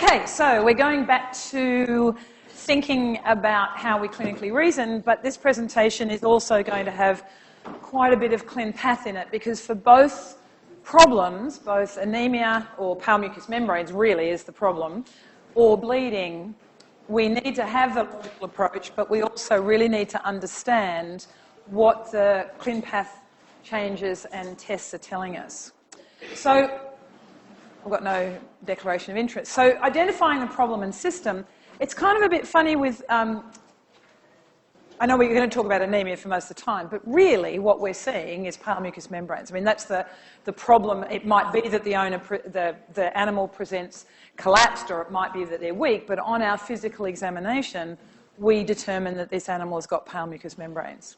Okay, so we're going back to thinking about how we clinically reason, but this presentation is also going to have quite a bit of clin path in it, because for both problems, both anemia or pale mucous membranes really is the problem, or bleeding, we need to have the logical approach, but we also really need to understand what the clin path changes and tests are telling us. So I've got no declaration of interest. So identifying the problem and system, it's kind of a bit funny with, I know we're going to talk about anemia for most of the time, but really what we're seeing is pale mucous membranes. I mean, that's the problem. It might be that the animal presents collapsed, or it might be that they're weak, but on our physical examination, we determine that this animal has got pale mucous membranes.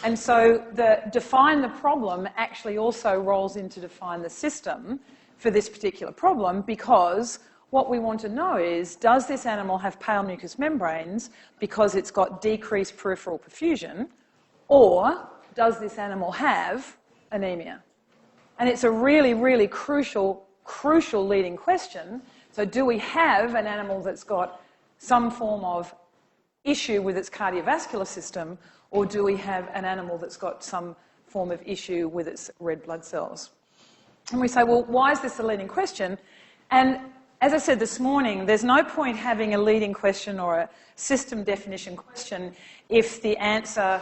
And so define the problem actually also rolls into define the system for this particular problem, because what we want to know is, does this animal have pale mucous membranes because it's got decreased peripheral perfusion, or does this animal have anemia? And it's a really, really crucial leading question. So do we have an animal that's got some form of issue with its cardiovascular system, or do we have an animal that's got some form of issue with its red blood cells? And we say, well, why is this a leading question? And as I said this morning, there's no point having a leading question or a system definition question if the answer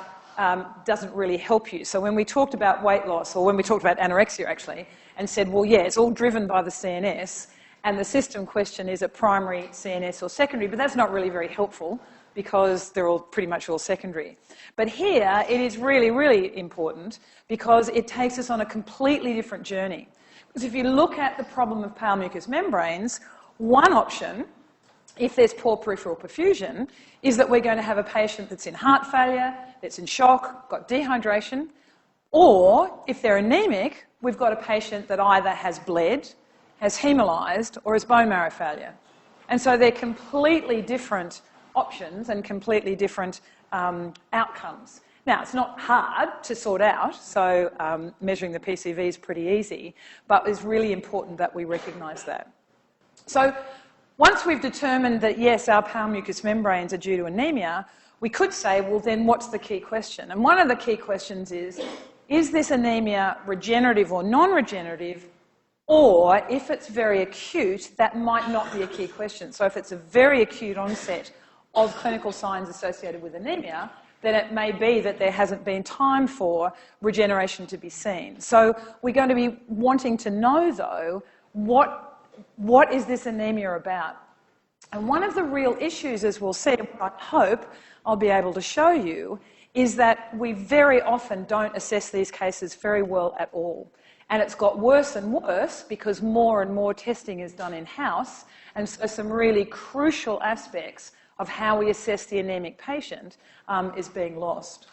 doesn't really help you. So when we talked about weight loss, or when we talked about anorexia actually, and said, well, yeah, it's all driven by the CNS, and the system question is a primary CNS or secondary, but that's not really very helpful because they're all pretty much all secondary. But here, it is really, really important because it takes us on a completely different journey. Because if you look at the problem of pale mucous membranes, one option, if there's poor peripheral perfusion, is that we're going to have a patient that's in heart failure, that's in shock, got dehydration, or if they're anemic, we've got a patient that either has bled, has hemolyzed, or has bone marrow failure. And so they're completely different options and completely different outcomes. Now, it's not hard to sort out, so measuring the PCV is pretty easy, but it's really important that we recognise that. So once we've determined that, yes, our pale mucous membranes are due to anemia, we could say, well, then what's the key question? And one of the key questions is this anemia regenerative or non-regenerative? Or if it's very acute, that might not be a key question. So if it's a very acute onset of clinical signs associated with anemia, then it may be that there hasn't been time for regeneration to be seen. So we're going to be wanting to know, though, what is this anemia about? And one of the real issues, as we'll see, I hope I'll be able to show you, is that we very often don't assess these cases very well at all. And it's got worse and worse because more and more testing is done in-house, and so some really crucial aspects of how we assess the anemic patient is being lost.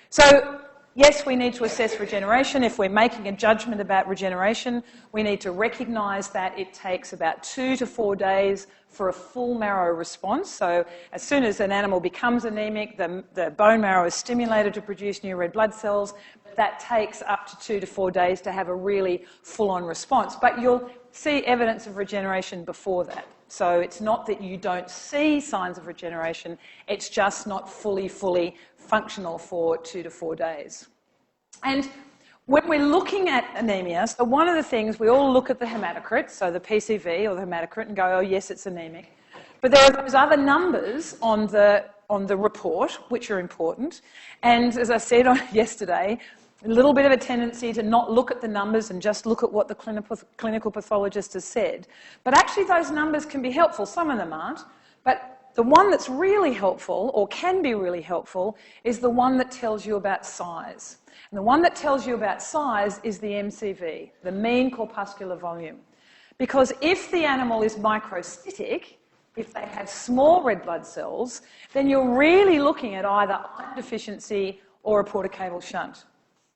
So, yes, we need to assess regeneration. If we're making a judgment about regeneration, we need to recognise that it takes about 2 to 4 days for a full marrow response. So as soon as an animal becomes anemic, the bone marrow is stimulated to produce new red blood cells. But that takes up to 2 to 4 days to have a really full-on response. But you'll see evidence of regeneration before that. So it's not that you don't see signs of regeneration, it's just not fully functional for 2 to 4 days. And when we're looking at anemia, so one of the things, we all look at the hematocrit, so the PCV or the hematocrit, and go, oh yes, it's anemic. But there are those other numbers on the report which are important. And as I said yesterday, a little bit of a tendency to not look at the numbers and just look at what the clinical pathologist has said. But actually those numbers can be helpful. Some of them aren't. But the one that's really helpful, or can be really helpful, is the one that tells you about size. And the one that tells you about size is the MCV, the mean corpuscular volume. Because if the animal is microcytic, if they have small red blood cells, then you're really looking at either iron deficiency or a portocabal shunt.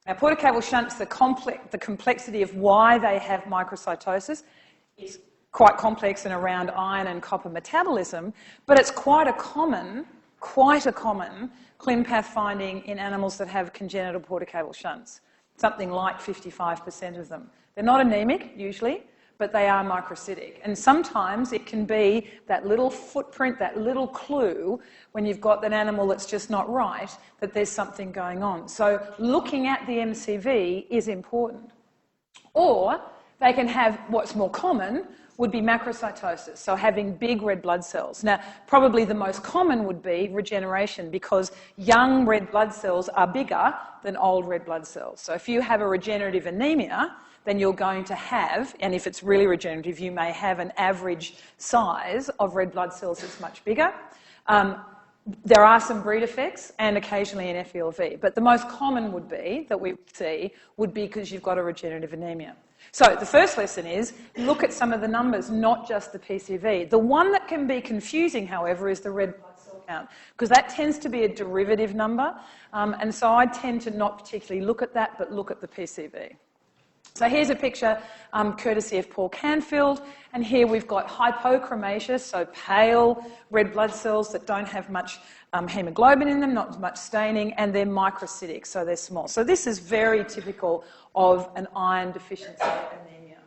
Now, portocabal shunt's the complexity of why they have microcytosis is quite complex and around iron and copper metabolism, but it's quite a common clin path finding in animals that have congenital portocabal shunts, something like 55% of them. They're not anemic, usually, but they are microcytic. And sometimes it can be that little footprint, that little clue, when you've got an animal that's just not right, that there's something going on. So looking at the MCV is important. Or they can have, what's more common, would be macrocytosis, so having big red blood cells. Now, probably the most common would be regeneration, because young red blood cells are bigger than old red blood cells. So if you have a regenerative anemia, then you're going to have, and if it's really regenerative, you may have an average size of red blood cells that's much bigger. There are some breed effects and occasionally an FELV, but the most common would be, that we see, would be because you've got a regenerative anemia. So the first lesson is look at some of the numbers, not just the PCV. The one that can be confusing, however, is the red blood cell count, because that tends to be a derivative number, and so I tend to not particularly look at that, but look at the PCV. So here's a picture courtesy of Paul Canfield, and here we've got hypochromasia, so pale red blood cells that don't have much hemoglobin in them, not much staining, and they're microcytic, so they're small. So this is very typical of an iron deficiency anemia.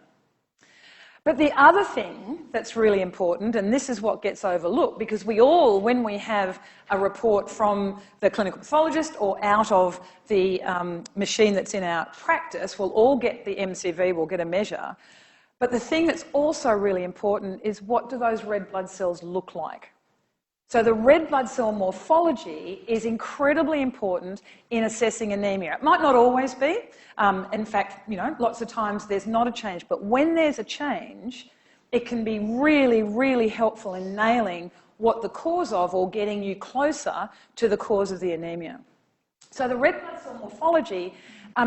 But the other thing that's really important, and this is what gets overlooked, because we all, when we have a report from the clinical pathologist or out of the machine that's in our practice, we'll all get the MCV, we'll get a measure. But the thing that's also really important is, what do those red blood cells look like? So the red blood cell morphology is incredibly important in assessing anemia. It might not always be. In fact, lots of times there's not a change. But when there's a change, it can be really, really helpful in nailing what the cause of, or getting you closer to the cause of the anemia. So the red blood cell morphology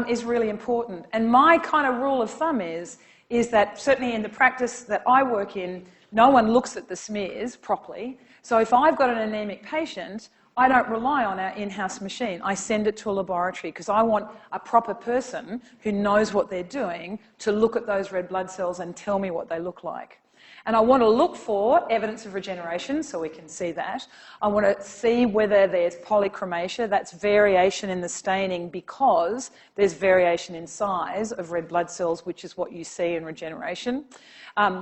is really important. And my kind of rule of thumb is that certainly in the practice that I work in, no one looks at the smears properly. So if I've got an anemic patient, I don't rely on our in-house machine. I send it to a laboratory, because I want a proper person who knows what they're doing to look at those red blood cells and tell me what they look like. And I want to look for evidence of regeneration, so we can see that. I want to see whether there's polychromasia, that's variation in the staining because there's variation in size of red blood cells, which is what you see in regeneration.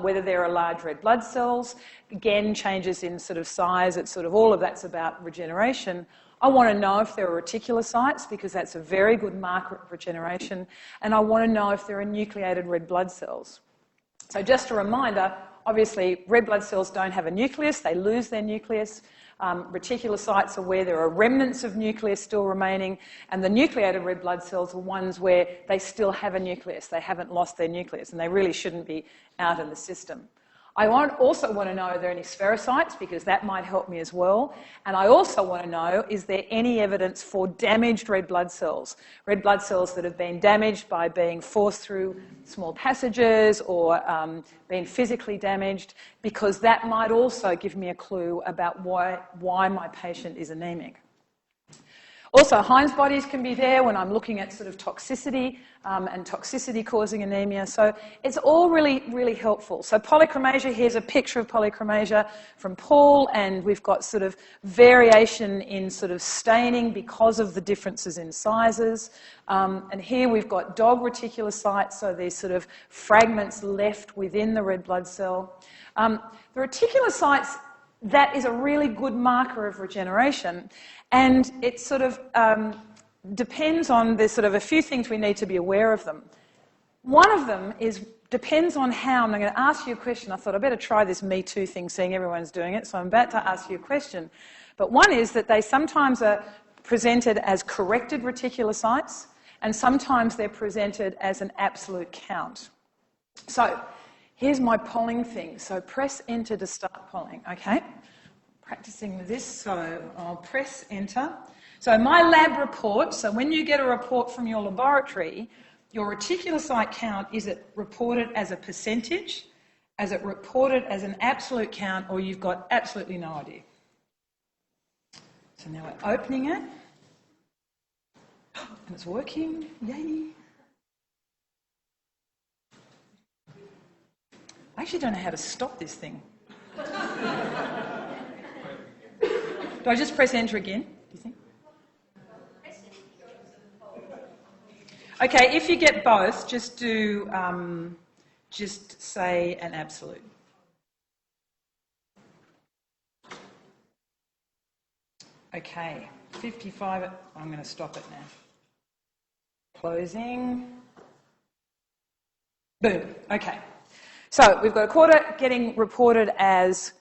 Whether there are large red blood cells, again, changes in sort of size, it's sort of all of that's about regeneration. I want to know if there are reticulocytes, because that's a very good marker of regeneration, and I want to know if there are nucleated red blood cells. So just a reminder, obviously red blood cells don't have a nucleus, they lose their nucleus. Reticulocytes are where there are remnants of nucleus still remaining, and the nucleated red blood cells are ones where they still have a nucleus, they haven't lost their nucleus, and they really shouldn't be out in the system. I also want to know, are there any spherocytes, because that might help me as well. And I also want to know, is there any evidence for damaged red blood cells that have been damaged by being forced through small passages or being physically damaged, because that might also give me a clue about why my patient is anemic. Also, Heinz bodies can be there when I'm looking at sort of toxicity and toxicity causing anemia. So it's all really, really helpful. So polychromasia, here's a picture of polychromasia from Paul, and we've got sort of variation in sort of staining because of the differences in sizes. And here we've got dog reticulocytes, so there's sort of fragments left within the red blood cell. The reticulocytes, that is a really good marker of regeneration, and it sort of depends on, there's sort of a few things we need to be aware of them. One of them depends on how, and I'm going to ask you a question. I thought I'd better try this Me Too thing, seeing everyone's doing it, so I'm about to ask you a question. But one is that they sometimes are presented as corrected reticulocytes, and sometimes they're presented as an absolute count. So here's my polling thing. So press enter to start polling, okay? Practicing with this, so I'll press enter. So my lab report, so when you get a report from your laboratory, your reticulocyte count, is it reported as a percentage, is it reported as an absolute count, or you've got absolutely no idea? So now we're opening it, and it's working, yay. I actually don't know how to stop this thing. Do I just press enter again, do you think? Okay, if you get both, just do just say an absolute. Okay, 55, I'm going to stop it now. Closing. Boom, okay. So we've got a quarter getting reported as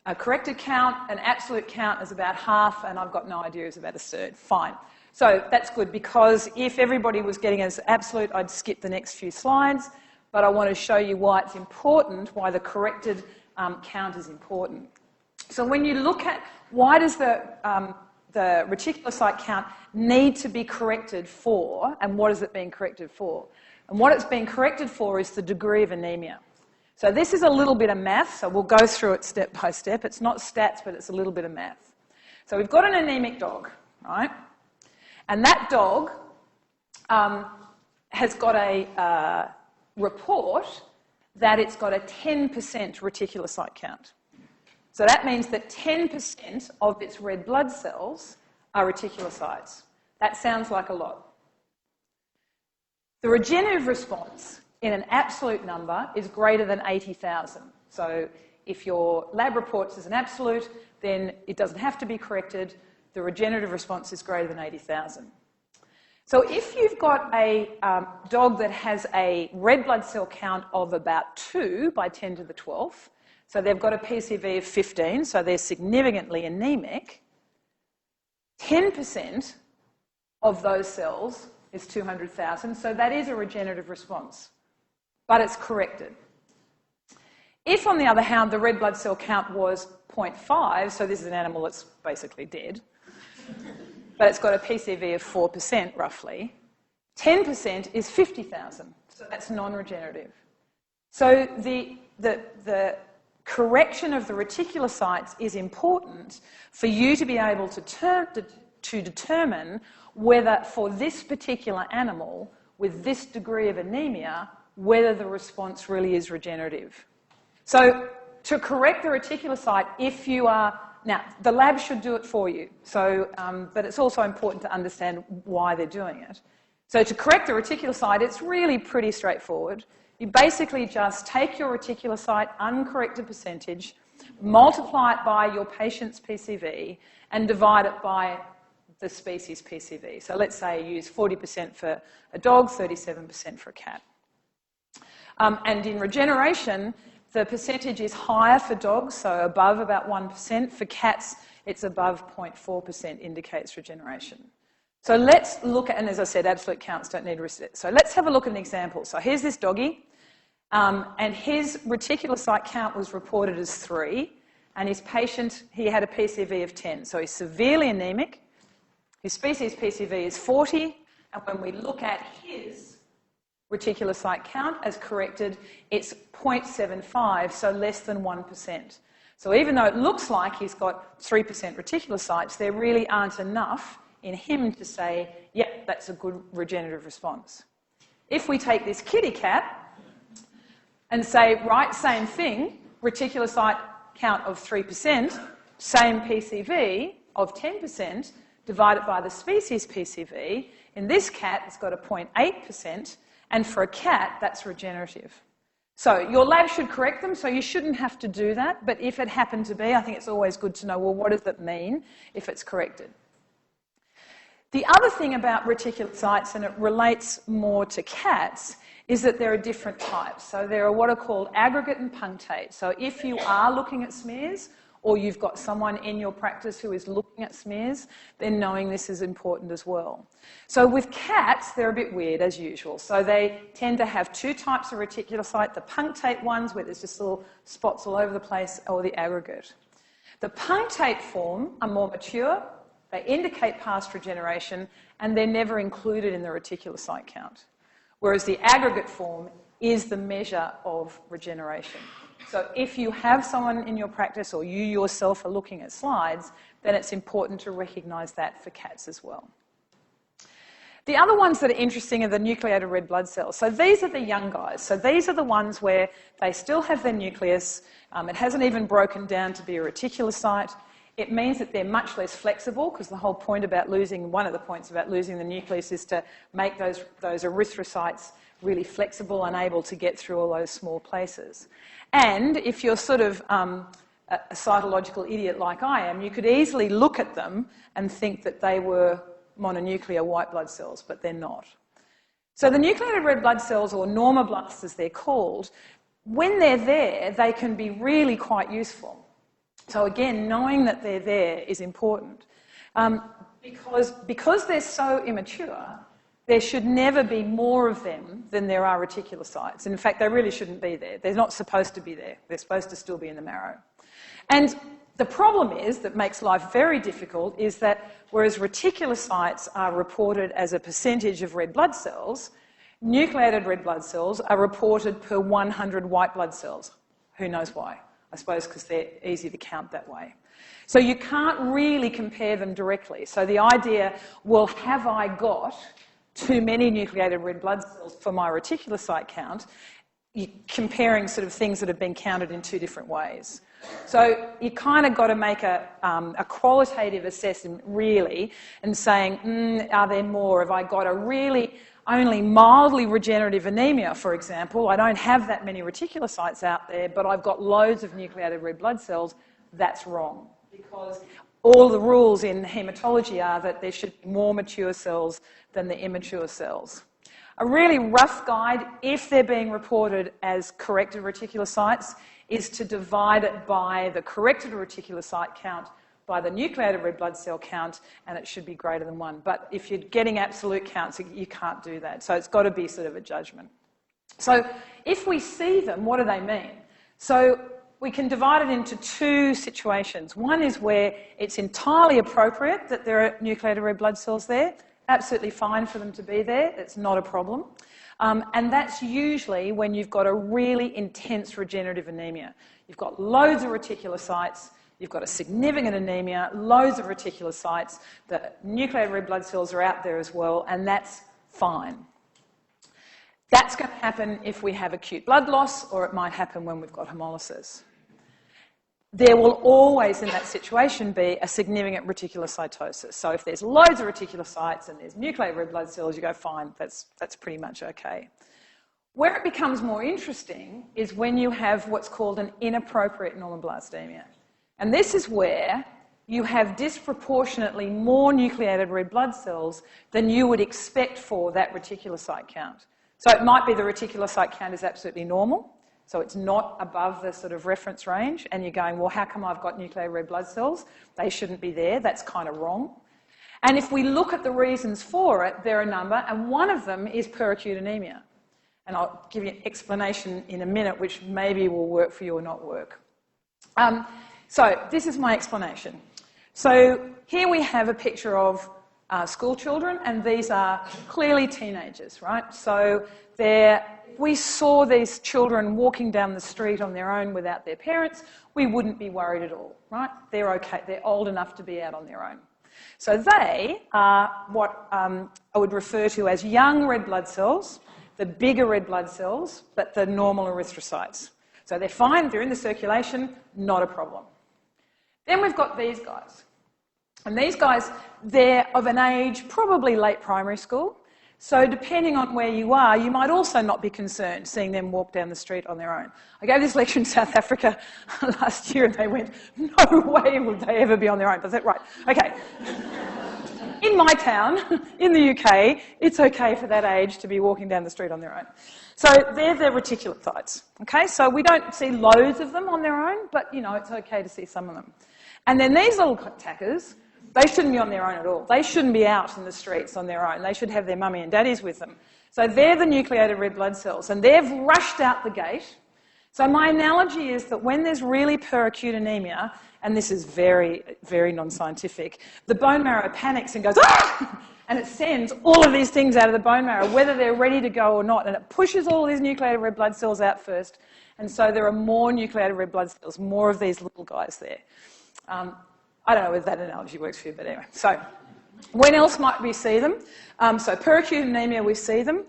a corrected count, an absolute count is about half, and I've got no idea it's about a third. Fine. So that's good, because if everybody was getting as absolute, I'd skip the next few slides, but I want to show you why it's important, why the corrected count is important. So when you look at why does the reticulocyte count need to be corrected for, and what is it being corrected for? And what it's being corrected for is the degree of anemia. So this is a little bit of math, so we'll go through it step by step. It's not stats, but it's a little bit of math. So we've got an anemic dog, right? And that dog has got a report that it's got a 10% reticulocyte count. So that means that 10% of its red blood cells are reticulocytes. That sounds like a lot. The regenerative response in an absolute number is greater than 80,000. So if your lab reports as an absolute, then it doesn't have to be corrected. The regenerative response is greater than 80,000. So if you've got a dog that has a red blood cell count of about 2 by 10 to the 12th, so they've got a PCV of 15, so they're significantly anemic, 10% of those cells is 200,000, so that is a regenerative response, but it's corrected. If, on the other hand, the red blood cell count was 0.5, so this is an animal that's basically dead, but it's got a PCV of 4% roughly, 10% is 50,000, so that's non-regenerative. So the correction of the reticulocytes is important for you to be able to determine whether, for this particular animal with this degree of anemia, whether the response really is regenerative. So to correct the reticulocyte, if you are... Now, the lab should do it for you, so, but it's also important to understand why they're doing it. So to correct the reticulocyte, it's really pretty straightforward. You basically just take your reticulocyte uncorrected percentage, multiply it by your patient's PCV, and divide it by the species PCV. So let's say you use 40% for a dog, 37% for a cat. And in regeneration, the percentage is higher for dogs, so above about 1%. For cats, it's above 0.4% indicates regeneration. So let's look at, and as I said, absolute counts don't need reset. So let's have a look at an example. So here's this doggy, and his reticulocyte count was reported as 3, and his patient, he had a PCV of 10. So he's severely anemic. His species PCV is 40, and when we look at his reticulocyte count as corrected, it's 0.75, so less than 1%. So even though it looks like he's got 3% reticulocytes, there really aren't enough in him to say, yep, that's a good regenerative response. If we take this kitty cat and say, right, same thing, reticulocyte count of 3%, same PCV of 10%, divided by the species PCV, in this cat it's got a 0.8%, and for a cat, that's regenerative. So your lab should correct them, so you shouldn't have to do that, but if it happened to be, I think it's always good to know, well, what does it mean if it's corrected? The other thing about reticulocytes, and it relates more to cats, is that there are different types. So there are what are called aggregate and punctate. So if you are looking at smears, or you've got someone in your practice who is looking at smears, then knowing this is important as well. So with cats, they're a bit weird, as usual. So they tend to have 2 types of reticulocyte, the punctate ones, where there's just little spots all over the place, or the aggregate. The punctate form are more mature, they indicate past regeneration, and they're never included in the reticulocyte count. Whereas the aggregate form is the measure of regeneration. So if you have someone in your practice or you yourself are looking at slides, then it's important to recognise that for cats as well. The other ones that are interesting are the nucleated red blood cells. So these are the young guys. So these are the ones where they still have their nucleus. It hasn't even broken down to be a reticulocyte. It means that they're much less flexible, because the whole point about losing, one of the points about losing the nucleus is to make those erythrocytes really flexible and able to get through all those small places. And if you're sort of a cytological idiot like I am, you could easily look at them and think that they were mononuclear white blood cells, but they're not. So the nucleated red blood cells, or normoblasts as they're called, when they're there, they can be really quite useful. So again, knowing that they're there is important. Because they're so immature, there should never be more of them than there are reticulocytes. And in fact, they really shouldn't be there. They're not supposed to be there. They're supposed to still be in the marrow. And the problem is, that makes life very difficult, is that whereas reticulocytes are reported as a percentage of red blood cells, nucleated red blood cells are reported per 100 white blood cells. Who knows why? I suppose because they're easy to count that way. So you can't really compare them directly. So the idea, well, have I got too many nucleated red blood cells for my reticulocyte count? You're comparing sort of things that have been counted in two different ways. So you kind of got to make a qualitative assessment, really, and saying, are there more? Have I got a really only mildly regenerative anemia, for example? I don't have that many reticulocytes out there, but I've got loads of nucleated red blood cells. That's wrong, because all the rules in hematology are that there should be more mature cells than the immature cells. A really rough guide, if they're being reported as corrected reticulocytes, is to divide it by the corrected reticulocyte count by the nucleated red blood cell count, and it should be greater than 1. But if you're getting absolute counts, you can't do that. So it's got to be sort of a judgment. So if we see them, what do they mean? So we can divide it into two situations. One is where it's entirely appropriate that there are nucleated red blood cells there. Absolutely fine for them to be there. It's not a problem. And that's usually when you've got a really intense regenerative anemia. You've got loads of reticulocytes, you've got a significant anemia, loads of reticulocytes, the nucleated red blood cells are out there as well, and that's fine. That's going to happen if we have acute blood loss, or it might happen when we've got hemolysis. There will always, in that situation, be a significant reticulocytosis. So if there's loads of reticulocytes and there's nucleated red blood cells, you go, fine, that's pretty much okay. Where it becomes more interesting is when you have what's called an inappropriate normoblastemia. And this is where you have disproportionately more nucleated red blood cells than you would expect for that reticulocyte count. So it might be the reticulocyte count is absolutely normal, so it's not above the sort of reference range, and you're going, well, how come I've got nucleated red blood cells? They shouldn't be there. That's kind of wrong. And if we look at the reasons for it, there are a number, and one of them is peracute anemia. And I'll give you an explanation in a minute, which maybe will work for you or not work. So this is my explanation. So here we have a picture of school children, and these are clearly teenagers, right? So we saw these children walking down the street on their own without their parents, we wouldn't be worried at all, right? They're okay. They're old enough to be out on their own. So they are what I would refer to as young red blood cells, the bigger red blood cells, but the normal erythrocytes. So they're fine, they're in the circulation, not a problem. Then we've got these guys. And these guys, they're of an age probably late primary school. So depending on where you are, you might also not be concerned seeing them walk down the street on their own. I gave this lecture in South Africa last year, and they went, no way would they ever be on their own. I said, right, okay. In my town, in the UK, it's okay for that age to be walking down the street on their own. So they're the reticulocytes, okay? So we don't see loads of them on their own, but, you know, it's okay to see some of them. And then these little tackers, they shouldn't be on their own at all. They shouldn't be out in the streets on their own. They should have their mummy and daddies with them. So they're the nucleated red blood cells, and they've rushed out the gate. So my analogy is that when there's really peracute anemia, and this is very, very non-scientific, the bone marrow panics and goes, ah! And it sends all of these things out of the bone marrow, whether they're ready to go or not, and it pushes all these nucleated red blood cells out first. And so there are more nucleated red blood cells, more of these little guys there. I don't know whether that analogy works for you, but anyway. So when else might we see them? So peracute anemia, we see them.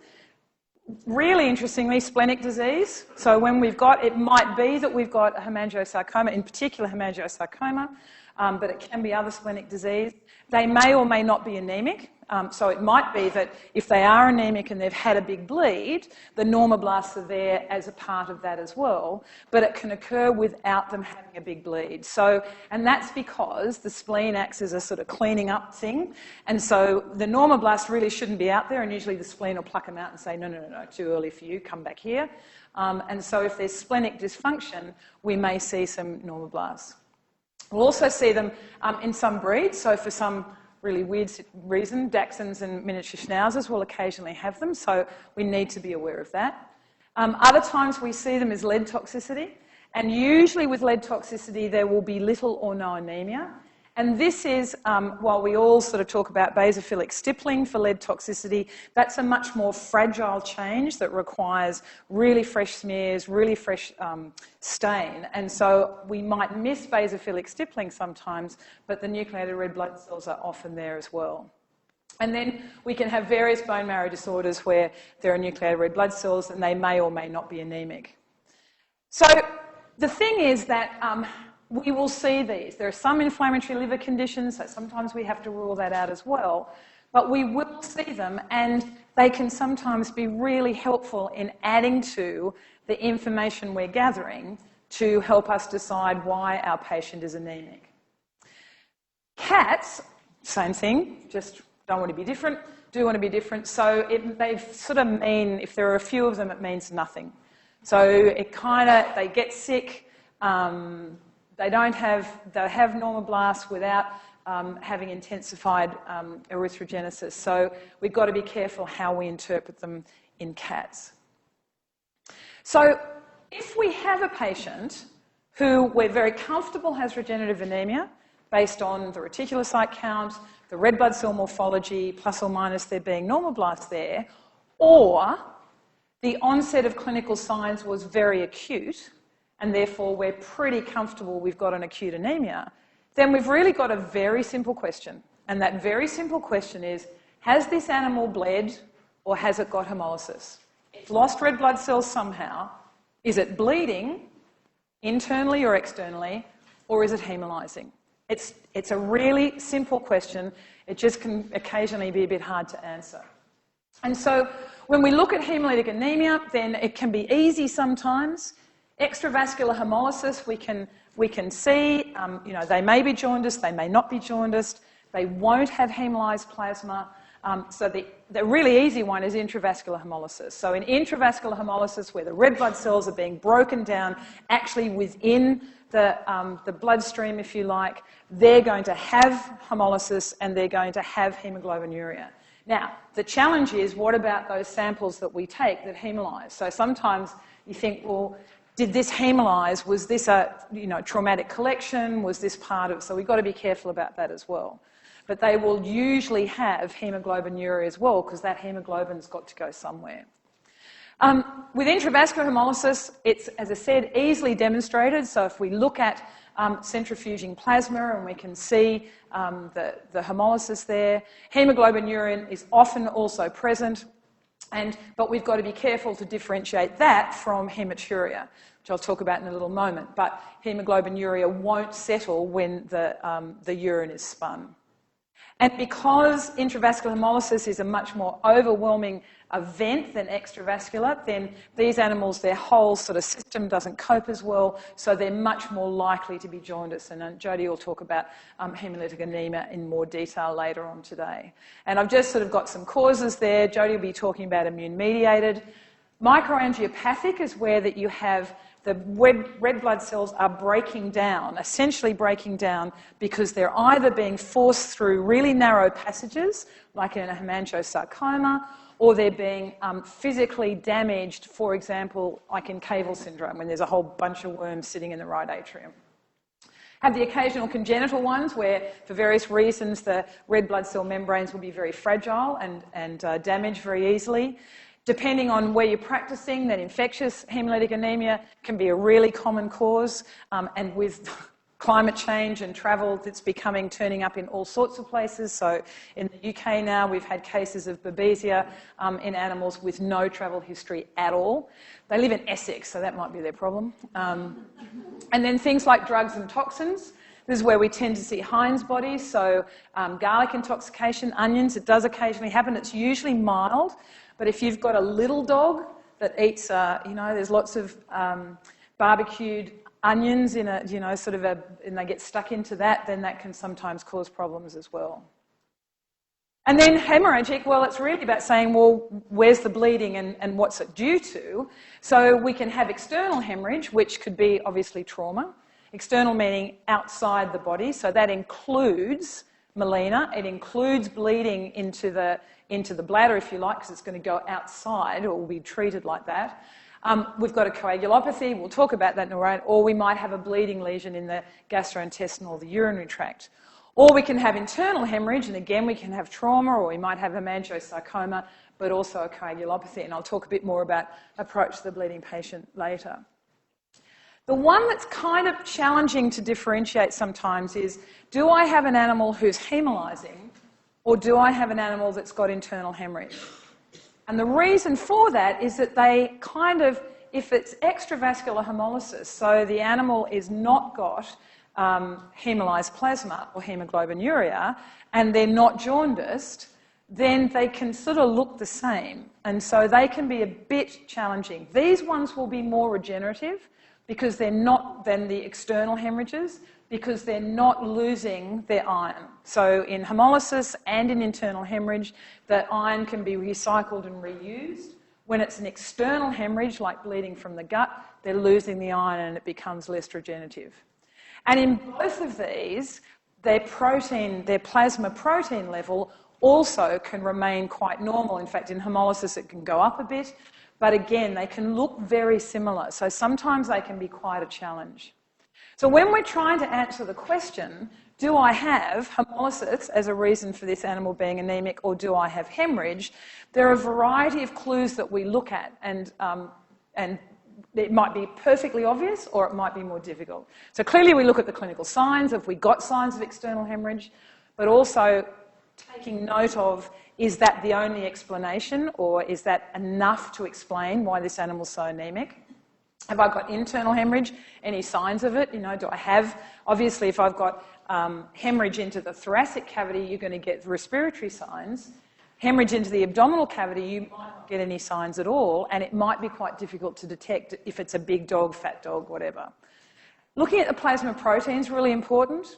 Really interestingly, splenic disease. So when we've got, it might be that we've got a hemangiosarcoma, in particular hemangiosarcoma, but it can be other splenic disease. They may or may not be anemic, So it might be that if they are anemic and they've had a big bleed, the normoblasts are there as a part of that as well, but it can occur without them having a big bleed. So, and that's because the spleen acts as a sort of cleaning up thing, and so the normoblast really shouldn't be out there, and usually the spleen will pluck them out and say, no, too early for you, come back here. And so if there's splenic dysfunction, we may see some normoblasts. We'll also see them in some breeds, so for some really weird reason, Dachshunds and miniature Schnauzers will occasionally have them, so we need to be aware of that. Other times we see them as lead toxicity, and usually with lead toxicity there will be little or no anemia. And this is, while we all sort of talk about basophilic stippling for lead toxicity, that's a much more fragile change that requires really fresh smears, really fresh stain. And so we might miss basophilic stippling sometimes, but the nucleated red blood cells are often there as well. And then we can have various bone marrow disorders where there are nucleated red blood cells and they may or may not be anemic. So the thing is that we will see these. There are some inflammatory liver conditions, so sometimes we have to rule that out as well. But we will see them, and they can sometimes be really helpful in adding to the information we're gathering to help us decide why our patient is anemic. Cats, same thing, just don't want to be different, do want to be different. So they sort of mean, if there are a few of them, it means nothing. So it they get sick, they have normoblasts without having intensified erythrogenesis. So we've got to be careful how we interpret them in cats. So if we have a patient who we're very comfortable has regenerative anemia based on the reticulocyte count, the red blood cell morphology, plus or minus there being normoblasts there, or the onset of clinical signs was very acute, and therefore we're pretty comfortable we've got an acute anemia, then we've really got a very simple question. And that very simple question is, has this animal bled or has it got hemolysis? It's lost red blood cells somehow. Is it bleeding internally or externally, or is it hemolyzing? It's a really simple question. It just can occasionally be a bit hard to answer. And so when we look at hemolytic anemia, then it can be easy sometimes. Extravascular hemolysis, we can see, they may be jaundiced, they may not be jaundiced, they won't have hemolyzed plasma. So the really easy one is intravascular hemolysis. So in intravascular hemolysis, where the red blood cells are being broken down actually within the bloodstream, if you like, they're going to have hemolysis and they're going to have hemoglobinuria. Now, the challenge is, what about those samples that we take that hemolyze? So sometimes you think, well, did this hemolyze? Was this a traumatic collection? Was this part of... So we've got to be careful about that as well. But they will usually have hemoglobinuria as well, because that hemoglobin's got to go somewhere. With intravascular hemolysis, it's, as I said, easily demonstrated. So if we look at centrifuging plasma and we can see the hemolysis there, hemoglobinuria is often also present. But we've got to be careful to differentiate that from hematuria, which I'll talk about in a little moment. But hemoglobinuria won't settle when the urine is spun. And because intravascular hemolysis is a much more overwhelming event than extravascular, then these animals, their whole sort of system doesn't cope as well, so they're much more likely to be jaundiced. And Jodie will talk about hemolytic anemia in more detail later on today. And I've just sort of got some causes there. Jodie will be talking about immune-mediated. Microangiopathic is where that you have the red blood cells are breaking down, essentially breaking down, because they're either being forced through really narrow passages, like in a hemangiosarcoma, or they're being physically damaged, for example, like in Cavell syndrome, when there's a whole bunch of worms sitting in the right atrium. Have the occasional congenital ones where, for various reasons, the red blood cell membranes will be very fragile and damaged very easily. Depending on where you're practicing, that infectious hemolytic anemia can be a really common cause, and with climate change and travel, it's turning up in all sorts of places. So in the UK now, we've had cases of babesia in animals with no travel history at all. They live in Essex, so that might be their problem. And then things like drugs and toxins. This is where we tend to see Heinz bodies, so garlic intoxication, onions, it does occasionally happen. It's usually mild, but if you've got a little dog that eats, there's lots of barbecued onions in a, and they get stuck into that, then that can sometimes cause problems as well. And then hemorrhagic, well, it's really about saying, well, where's the bleeding and what's it due to? So we can have external hemorrhage, which could be obviously trauma. External meaning outside the body, so that includes melena, it includes bleeding into the bladder, if you like, because it's going to go outside or will be treated like that. We've got a coagulopathy, we'll talk about that in a moment, or we might have a bleeding lesion in the gastrointestinal or the urinary tract. Or we can have internal hemorrhage, and again we can have trauma, or we might have hemangiosarcoma, but also a coagulopathy, and I'll talk a bit more about approach to the bleeding patient later. The one that's kind of challenging to differentiate sometimes is, do I have an animal who's hemolyzing, or do I have an animal that's got internal hemorrhage? And the reason for that is that they kind of, if it's extravascular hemolysis, so the animal is not got hemolyzed plasma or hemoglobinuria, and they're not jaundiced, then they can sort of look the same. And so they can be a bit challenging. These ones will be more regenerative because they're not than the external hemorrhages, because they're not losing their iron. So in hemolysis and in internal hemorrhage, the iron can be recycled and reused. When it's an external hemorrhage, like bleeding from the gut, they're losing the iron and it becomes less regenerative. And in both of these, their plasma protein level also can remain quite normal. In fact, in hemolysis, it can go up a bit, but again, they can look very similar. So sometimes they can be quite a challenge. So when we're trying to answer the question, do I have hemolysis as a reason for this animal being anemic, or do I have hemorrhage, there are a variety of clues that we look at, and it might be perfectly obvious or it might be more difficult. So clearly we look at the clinical signs, have we got signs of external hemorrhage, but also taking note of, is that the only explanation, or is that enough to explain why this animal's so anemic? Have I got internal hemorrhage? Any signs of it? Do I have, obviously if I've got hemorrhage into the thoracic cavity, you're going to get respiratory signs. Hemorrhage into the abdominal cavity, you might not get any signs at all, and it might be quite difficult to detect if it's a big dog, fat dog, whatever. Looking at the plasma protein is really important.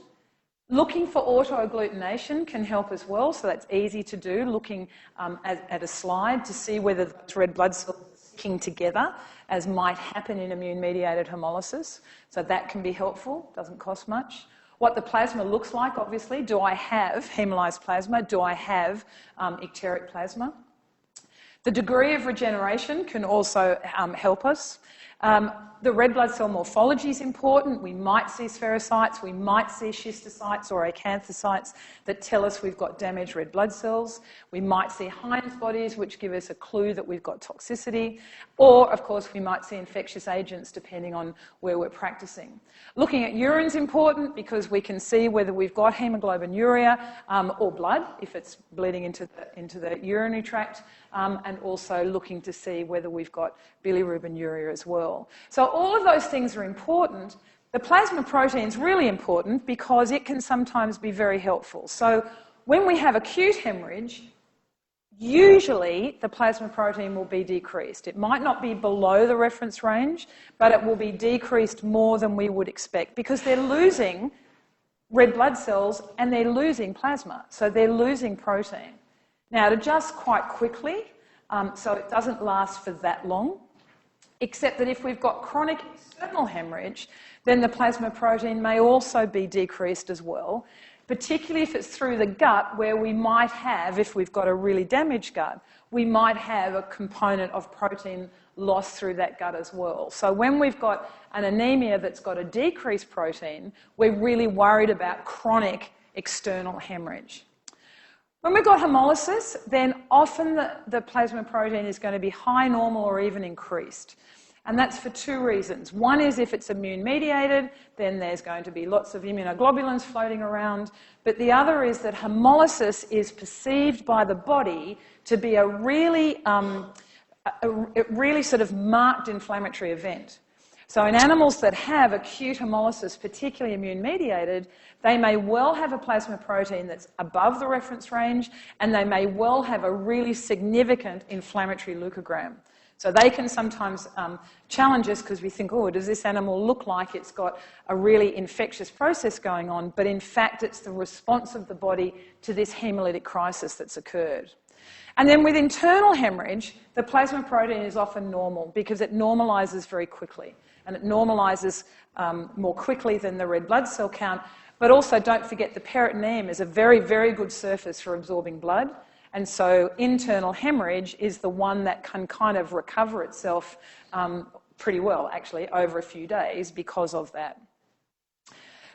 Looking for autoagglutination can help as well, so that's easy to do, looking at a slide to see whether the red blood cells are sticking together, as might happen in immune-mediated hemolysis. So that can be helpful, doesn't cost much. What the plasma looks like, obviously. Do I have hemolyzed plasma? Do I have icteric plasma? The degree of regeneration can also help us. The red blood cell morphology is important. We might see spherocytes, we might see schistocytes or acanthocytes that tell us we've got damaged red blood cells. We might see Heinz bodies, which give us a clue that we've got toxicity. Or, of course, we might see infectious agents depending on where we're practicing. Looking at urine is important because we can see whether we've got hemoglobinuria or blood, if it's bleeding into the urinary tract, and also looking to see whether we've got bilirubinuria as well. So all of those things are important. The plasma protein is really important because it can sometimes be very helpful. So when we have acute hemorrhage, usually the plasma protein will be decreased. It might not be below the reference range, but it will be decreased more than we would expect because they're losing red blood cells and they're losing plasma, so they're losing protein. Now, it adjusts quite quickly, so it doesn't last for that long, except that if we've got chronic external hemorrhage, then the plasma protein may also be decreased as well, particularly if it's through the gut, where we might have, if we've got a really damaged gut, we might have a component of protein loss through that gut as well. So when we've got an anemia that's got a decreased protein, we're really worried about chronic external hemorrhage. When we've got hemolysis, then often the plasma protein is going to be high, normal, or even increased. And that's for two reasons. One is if it's immune-mediated, then there's going to be lots of immunoglobulins floating around. But the other is that hemolysis is perceived by the body to be a really sort of marked inflammatory event. So in animals that have acute hemolysis, particularly immune-mediated, they may well have a plasma protein that's above the reference range, and they may well have a really significant inflammatory leukogram. So they can sometimes challenge us because we think, oh, does this animal look like it's got a really infectious process going on? But in fact, it's the response of the body to this hemolytic crisis that's occurred. And then with internal hemorrhage, the plasma protein is often normal because it normalizes very quickly. And it normalizes more quickly than the red blood cell count. But also don't forget the peritoneum is a very, very good surface for absorbing blood. And so internal hemorrhage is the one that can kind of recover itself pretty well, actually, over a few days because of that.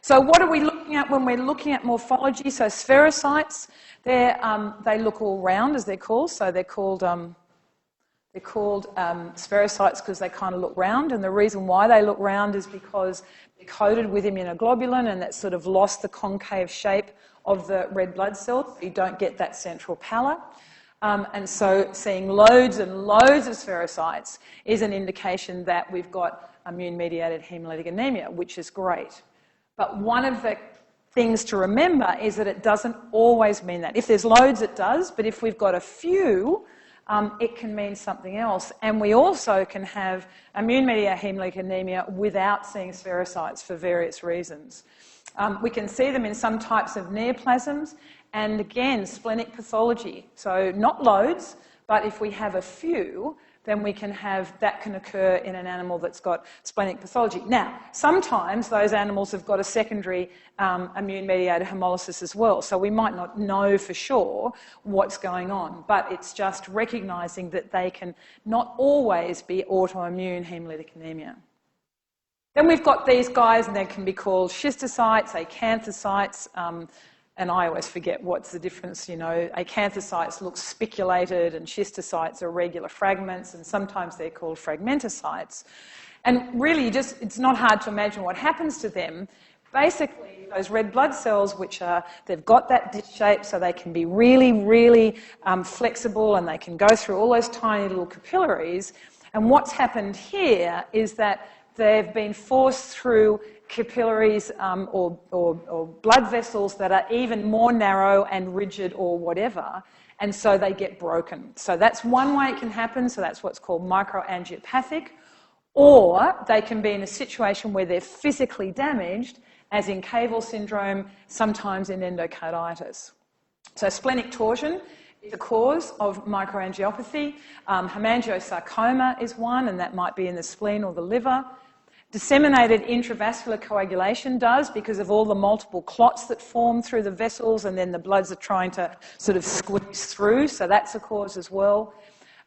So what are we looking at when we're looking at morphology? So spherocytes, they look all round, as they're called. So they're called spherocytes because they kind of look round. And the reason why they look round is because they're coated with immunoglobulin, and that's sort of lost the concave shape of the red blood cells. You don't get that central pallor. And so seeing loads and loads of spherocytes is an indication that we've got immune-mediated hemolytic anemia, which is great. But one of the things to remember is that it doesn't always mean that. If there's loads, it does, but if we've got a few, it can mean something else. And we also can have immune-mediated hemolytic anemia without seeing spherocytes for various reasons. We can see them in some types of neoplasms, and again, splenic pathology. So not loads, but if we have a few, then we can have, that can occur in an animal that's got splenic pathology. Now, sometimes those animals have got a secondary immune-mediated hemolysis as well, so we might not know for sure what's going on, but it's just recognising that they can not always be autoimmune hemolytic anemia. Then we've got these guys, and they can be called schistocytes, acanthocytes, and I always forget what's the difference, you know. Acanthocytes look spiculated, and schistocytes are regular fragments, and sometimes they're called fragmentocytes. And really, it's not hard to imagine what happens to them. Basically, those red blood cells, they've got that disc shape, so they can be really, really flexible, and they can go through all those tiny little capillaries. And what's happened here is that they've been forced through capillaries or blood vessels that are even more narrow and rigid or whatever, and so they get broken. So that's one way it can happen, so that's what's called microangiopathic, or they can be in a situation where they're physically damaged, as in Caval syndrome, sometimes in endocarditis. So splenic torsion is the cause of microangiopathy. Hemangiosarcoma is one, and that might be in the spleen or the liver. Disseminated intravascular coagulation does, because of all the multiple clots that form through the vessels, and then the bloods are trying to sort of squeeze through, so that's a cause as well.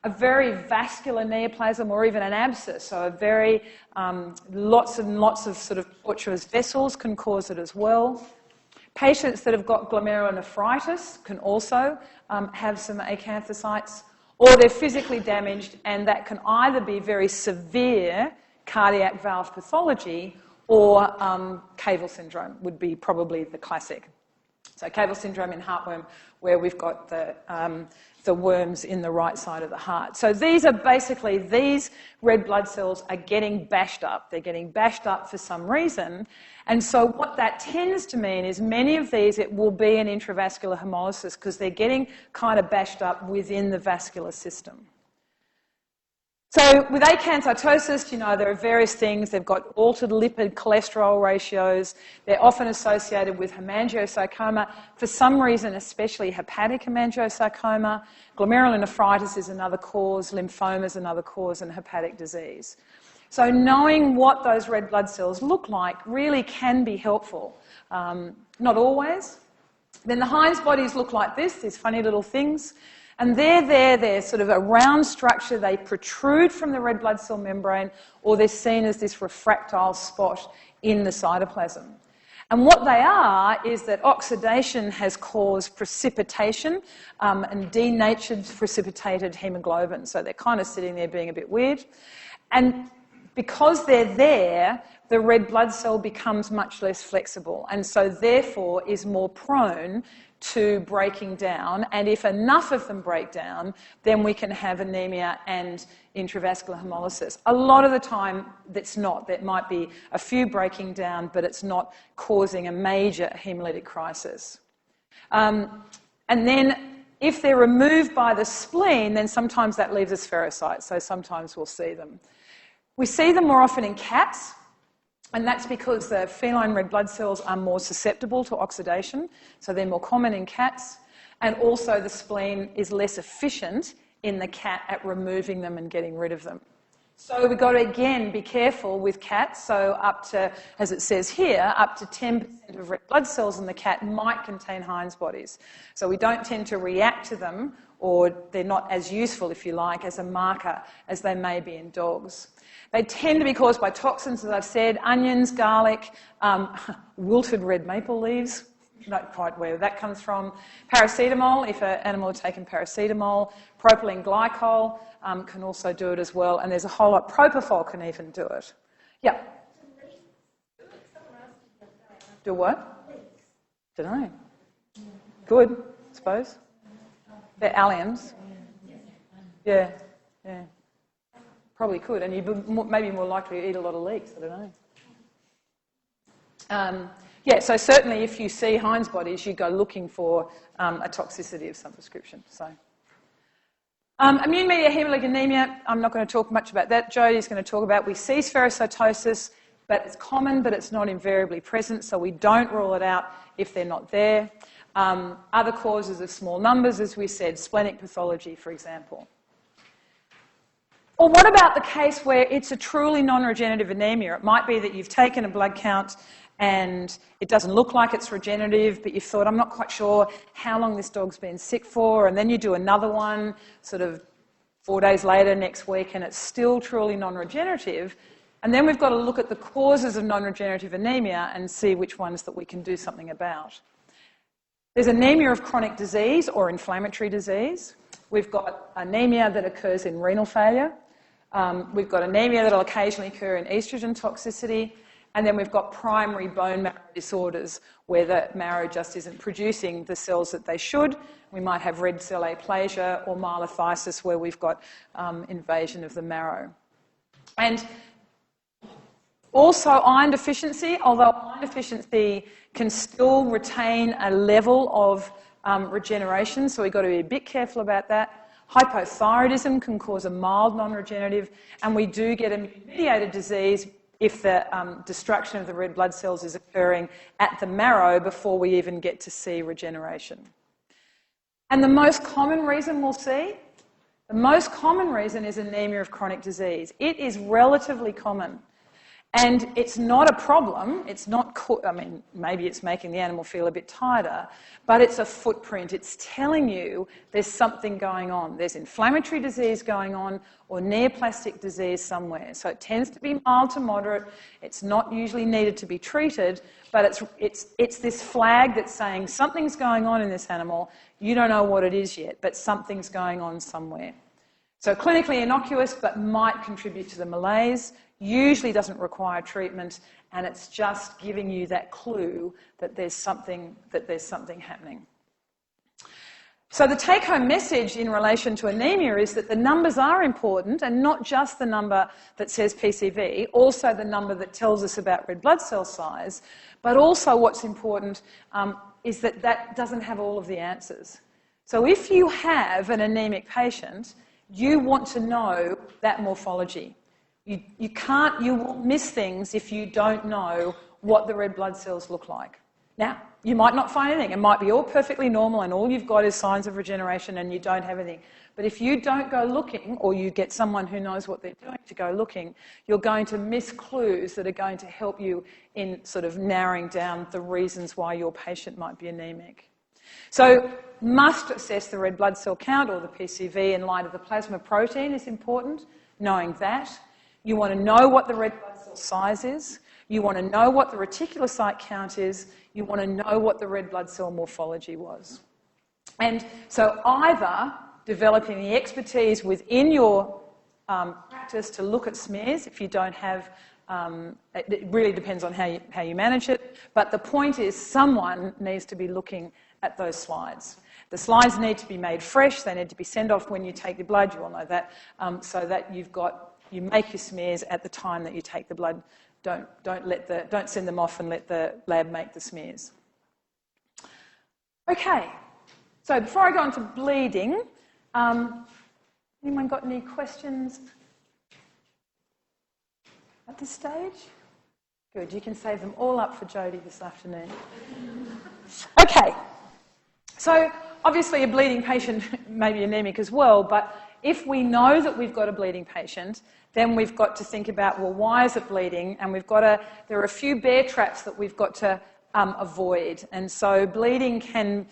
A very vascular neoplasm or even an abscess, so a very lots and lots of sort of tortuous vessels can cause it as well. Patients that have got glomerulonephritis can also have some acanthocytes, or they're physically damaged, and that can either be very severe cardiac valve pathology, or Caval syndrome would be probably the classic. So Caval syndrome in heartworm, where we've got the worms in the right side of the heart. So these are basically, these red blood cells are getting bashed up. They're getting bashed up for some reason. And so what that tends to mean is many of these, it will be an intravascular hemolysis because they're getting kind of bashed up within the vascular system. So with acanthocytosis, you know, there are various things. They've got altered lipid cholesterol ratios. They're often associated with hemangiosarcoma. For some reason, especially hepatic hemangiosarcoma. Glomerulonephritis is another cause. Lymphoma is another cause, and hepatic disease. So knowing what those red blood cells look like really can be helpful. Not always. Then the Heinz bodies look like this, these funny little things. And they're sort of a round structure. They protrude from the red blood cell membrane, or they're seen as this refractile spot in the cytoplasm. And what they are is that oxidation has caused precipitation and denatured precipitated hemoglobin. So they're kind of sitting there being a bit weird. And because they're there, the red blood cell becomes much less flexible and so therefore is more prone to breaking down. And if enough of them break down, then we can have anemia and intravascular hemolysis. A lot of the time, that's not. There might be a few breaking down, but it's not causing a major hemolytic crisis. And then if they're removed by the spleen, then sometimes that leaves us spherocytes, so sometimes we'll see them. We see them more often in cats, and that's because the feline red blood cells are more susceptible to oxidation, so they're more common in cats, and also the spleen is less efficient in the cat at removing them and getting rid of them. So we've got to, again, be careful with cats. So up to, as it says here, up to 10% of red blood cells in the cat might contain Heinz bodies. So we don't tend to react to them, or they're not as useful, if you like, as a marker as they may be in dogs. They tend to be caused by toxins, as I've said, onions, garlic, wilted red maple leaves, not quite where that comes from, paracetamol, if an animal had taken paracetamol, propylene glycol can also do it as well, and there's a whole lot, propofol can even do it. Yeah. Do what? Don't know. Good, I suppose. They're alliums. Yeah, yeah. Probably could, and you'd maybe more likely to eat a lot of leeks, I don't know. Yeah, so certainly if you see Heinz bodies, you go looking for a toxicity of some description. So, immune-mediated hemolytic anemia, I'm not going to talk much about that. Jodie's going to talk about, we see spherocytosis, but it's common, but it's not invariably present, so we don't rule it out if they're not there. Other causes of small numbers, as we said, splenic pathology, for example. Or what about the case where it's a truly non-regenerative anemia? It might be that you've taken a blood count and it doesn't look like it's regenerative, but you've thought, I'm not quite sure how long this dog's been sick for, and then you do another one sort of 4 days later, next week, and it's still truly non-regenerative. And then we've got to look at the causes of non-regenerative anemia and see which ones that we can do something about. There's anemia of chronic disease or inflammatory disease. We've got anemia that occurs in renal failure. We've got anemia that will occasionally occur in estrogen toxicity. And then we've got primary bone marrow disorders where the marrow just isn't producing the cells that they should. We might have red cell aplasia or myelophysis where we've got invasion of the marrow. And also iron deficiency, although iron deficiency can still retain a level of regeneration, so we've got to be a bit careful about that. Hypothyroidism can cause a mild non-regenerative, and we do get immune-mediated disease if the destruction of the red blood cells is occurring at the marrow before we even get to see regeneration. And the most common reason we'll see, the most common reason is anemia of chronic disease. It is relatively common. And it's not a problem, it's not, I mean, maybe it's making the animal feel a bit tighter, but it's a footprint. It's telling you there's something going on. There's inflammatory disease going on or neoplastic disease somewhere. So it tends to be mild to moderate. It's not usually needed to be treated, but it's this flag that's saying something's going on in this animal. You don't know what it is yet, but something's going on somewhere. So clinically innocuous, but might contribute to the malaise. Usually doesn't require treatment, and it's just giving you that clue that there's something happening. So the take-home message in relation to anemia is that the numbers are important, and not just the number that says PCV, also the number that tells us about red blood cell size, but also what's important is that that doesn't have all of the answers. So if you have an anemic patient, you want to know that morphology. You will miss things if you don't know what the red blood cells look like. Now, you might not find anything. It might be all perfectly normal and all you've got is signs of regeneration and you don't have anything. But if you don't go looking, or you get someone who knows what they're doing to go looking, you're going to miss clues that are going to help you in sort of narrowing down the reasons why your patient might be anemic. So, must assess the red blood cell count, or the PCV, in light of the plasma protein is important, knowing that. You want to know what the red blood cell size is. You want to know what the reticulocyte count is. You want to know what the red blood cell morphology was. And so either developing the expertise within your practice to look at smears if you don't have, it really depends on how you manage it, but the point is someone needs to be looking at those slides. The slides need to be made fresh, they need to be sent off when you take the blood, you all know that, so that you make your smears at the time that you take the blood. Don't send them off and let the lab make the smears. Okay, so before I go on to bleeding, anyone got any questions at this stage? Good, you can save them all up for Jodie this afternoon. Okay, so obviously a bleeding patient may be anemic as well, but if we know that we've got a bleeding patient, then we've got to think about, well, why is it bleeding? And there are a few bear traps that we've got to avoid. And so bleeding can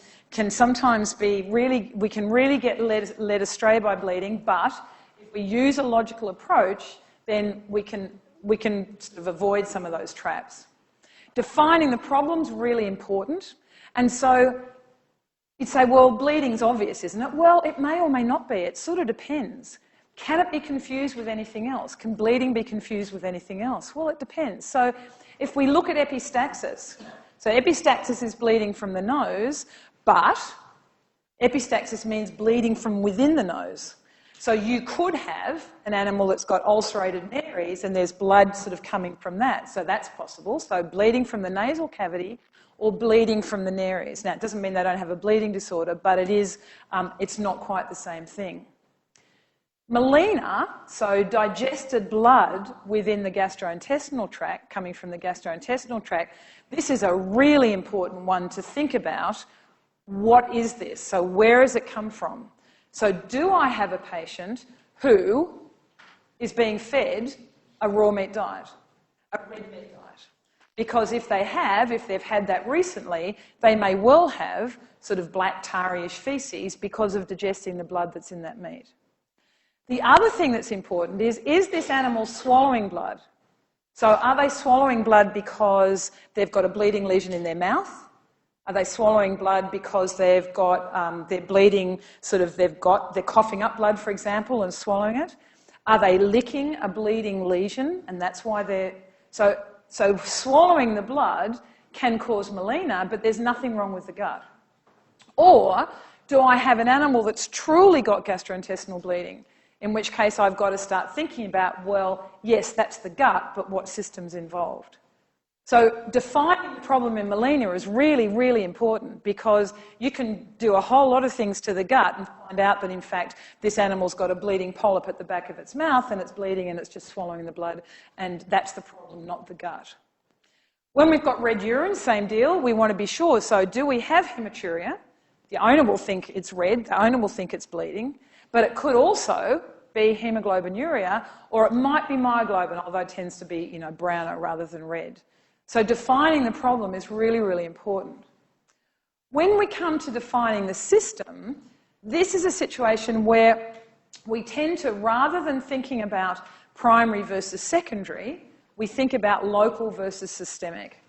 sometimes be we can really get led astray by bleeding, but if we use a logical approach, then we can sort of avoid some of those traps. Defining the problem's really important. And so you'd say, well, bleeding's obvious, isn't it? Well, it may or may not be. It sort of depends. Can it be confused with anything else? Can bleeding be confused with anything else? Well, it depends. So if we look at epistaxis, so epistaxis is bleeding from the nose, but epistaxis means bleeding from within the nose. So you could have an animal that's got ulcerated nares and there's blood sort of coming from that. So that's possible. So bleeding from the nasal cavity or bleeding from the nares. Now, it doesn't mean they don't have a bleeding disorder, but it's not quite the same thing. Melena, so digested blood within the gastrointestinal tract, coming from the gastrointestinal tract, this is a really important one to think about. What is this? So where does it come from? So do I have a patient who is being fed a raw meat diet, a red meat diet? Because if they've had that recently, they may well have sort of black tarry-ish feces because of digesting the blood that's in that meat. The other thing that's important is this animal swallowing blood? So are they swallowing blood because they've got a bleeding lesion in their mouth? Are they swallowing blood because they've got, they're bleeding, they're coughing up blood, for example, and swallowing it? Are they licking a bleeding lesion, and that's why they're... So swallowing the blood can cause melena, but there's nothing wrong with the gut. Or do I have an animal that's truly got gastrointestinal bleeding? In which case I've got to start thinking about, well, yes, that's the gut, but what system's involved? So defining the problem in melena is really, really important because you can do a whole lot of things to the gut and find out that, in fact, this animal's got a bleeding polyp at the back of its mouth and it's bleeding and it's just swallowing the blood, and that's the problem, not the gut. When we've got red urine, same deal. We want to be sure. So do we have hematuria? The owner will think it's red, the owner will think it's bleeding, but it could also be hemoglobinuria, or it might be myoglobin, although it tends to be, browner rather than red. So defining the problem is really, really important. When we come to defining the system, this is a situation where we tend to, rather than thinking about primary versus secondary, we think about local versus systemic.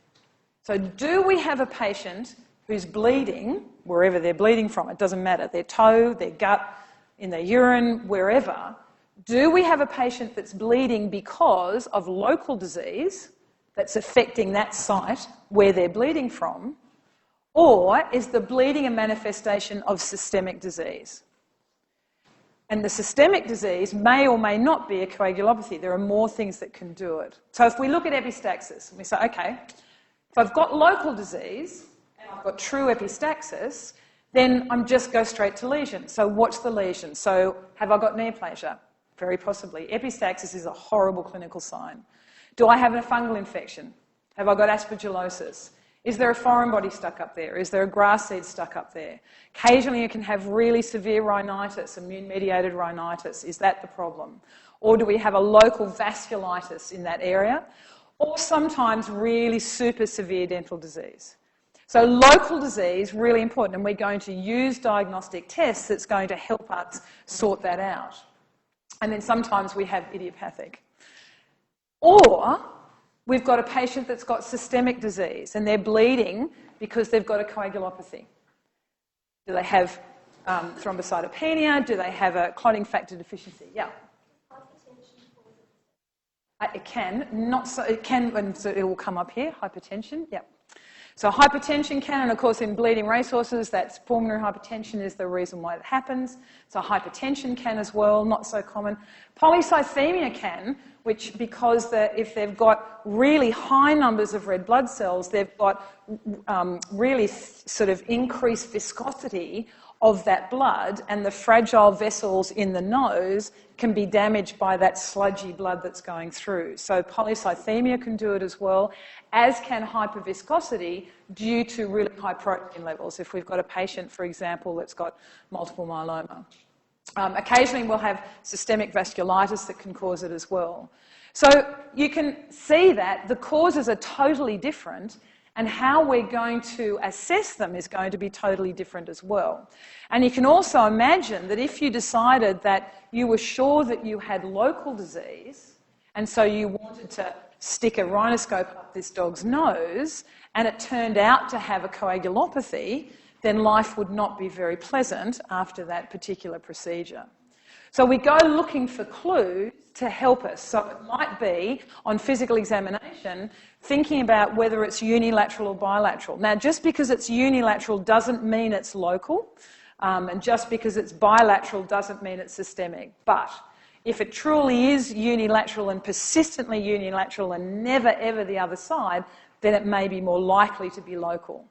So do we have a patient who's bleeding, wherever they're bleeding from, it doesn't matter, their toe, their gut, in their urine, wherever, do we have a patient that's bleeding because of local disease that's affecting that site where they're bleeding from, or is the bleeding a manifestation of systemic disease? And the systemic disease may or may not be a coagulopathy. There are more things that can do it. So if we look at epistaxis, we say, okay, if I've got local disease and I've got true epistaxis, then I'm just go straight to lesion. So what's the lesion? So have I got neoplasia? Very possibly. Epistaxis is a horrible clinical sign. Do I have a fungal infection? Have I got aspergillosis? Is there a foreign body stuck up there? Is there a grass seed stuck up there? Occasionally you can have really severe rhinitis, immune-mediated rhinitis. Is that the problem? Or do we have a local vasculitis in that area? Or sometimes really super severe dental disease. So local disease, really important, and we're going to use diagnostic tests that's going to help us sort that out. And then sometimes we have idiopathic. Or we've got a patient that's got systemic disease and they're bleeding because they've got a coagulopathy. Do they have thrombocytopenia? Do they have a clotting factor deficiency? Yeah. What is It can, not so, it can, and so it will come up here, hypertension, yep. So hypertension can, and of course in bleeding racehorses, that's pulmonary hypertension is the reason why it happens. So hypertension can as well, not so common. Polycythemia can, which because if they've got really high numbers of red blood cells, they've got really sort of increased viscosity of that blood, and the fragile vessels in the nose can be damaged by that sludgy blood that's going through. So polycythemia can do it as well, as can hyperviscosity due to really high protein levels. If we've got a patient, for example, that's got multiple myeloma. Occasionally we'll have systemic vasculitis that can cause it as well. So you can see that the causes are totally different, and how we're going to assess them is going to be totally different as well. And you can also imagine that if you decided that you were sure that you had local disease, and so you wanted to stick a rhinoscope up this dog's nose, and it turned out to have a coagulopathy, then life would not be very pleasant after that particular procedure. So we go looking for clues to help us. So it might be, on physical examination, thinking about whether it's unilateral or bilateral. Now, just because it's unilateral doesn't mean it's local, and just because it's bilateral doesn't mean it's systemic. But if it truly is unilateral and persistently unilateral and never ever the other side, then it may be more likely to be local.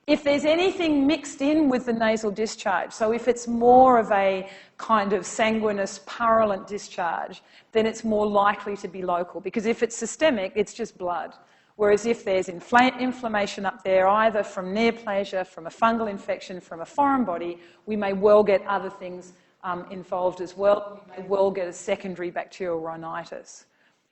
If there's anything mixed in with the nasal discharge, so if it's more of a kind of sanguinous, purulent discharge, then it's more likely to be local, because if it's systemic, it's just blood. Whereas if there's inflammation up there, either from neoplasia, from a fungal infection, from a foreign body, we may well get other things involved as well. We may well get a secondary bacterial rhinitis.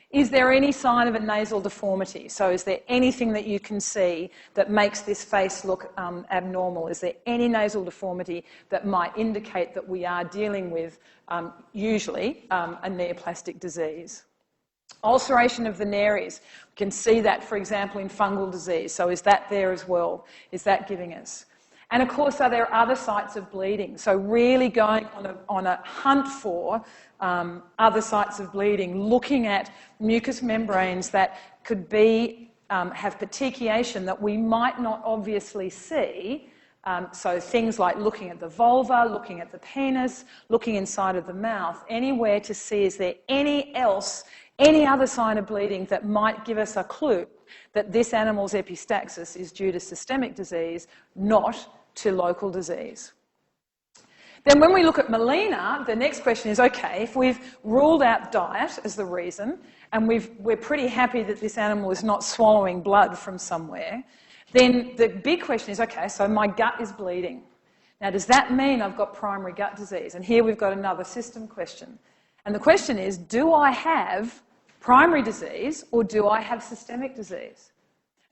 Is there any sign of a nasal deformity? So is there anything that you can see that makes this face look abnormal? Is there any nasal deformity that might indicate that we are dealing with, usually, a neoplastic disease? Ulceration of the nares. We can see that, for example, in fungal disease. So is that there as well? Is that giving us? And of course, are there other sites of bleeding? So really going on a hunt for other sites of bleeding, looking at mucous membranes that could be, have petechiation that we might not obviously see. So things like looking at the vulva, looking at the penis, looking inside of the mouth, anywhere to see is there any other sign of bleeding that might give us a clue that this animal's epistaxis is due to systemic disease, not to local disease. Then when we look at melena, the next question is, okay, if we've ruled out diet as the reason, and we're pretty happy that this animal is not swallowing blood from somewhere, then the big question is, okay, so my gut is bleeding. Now, does that mean I've got primary gut disease? And here we've got another system question. And the question is, do I have primary disease or do I have systemic disease?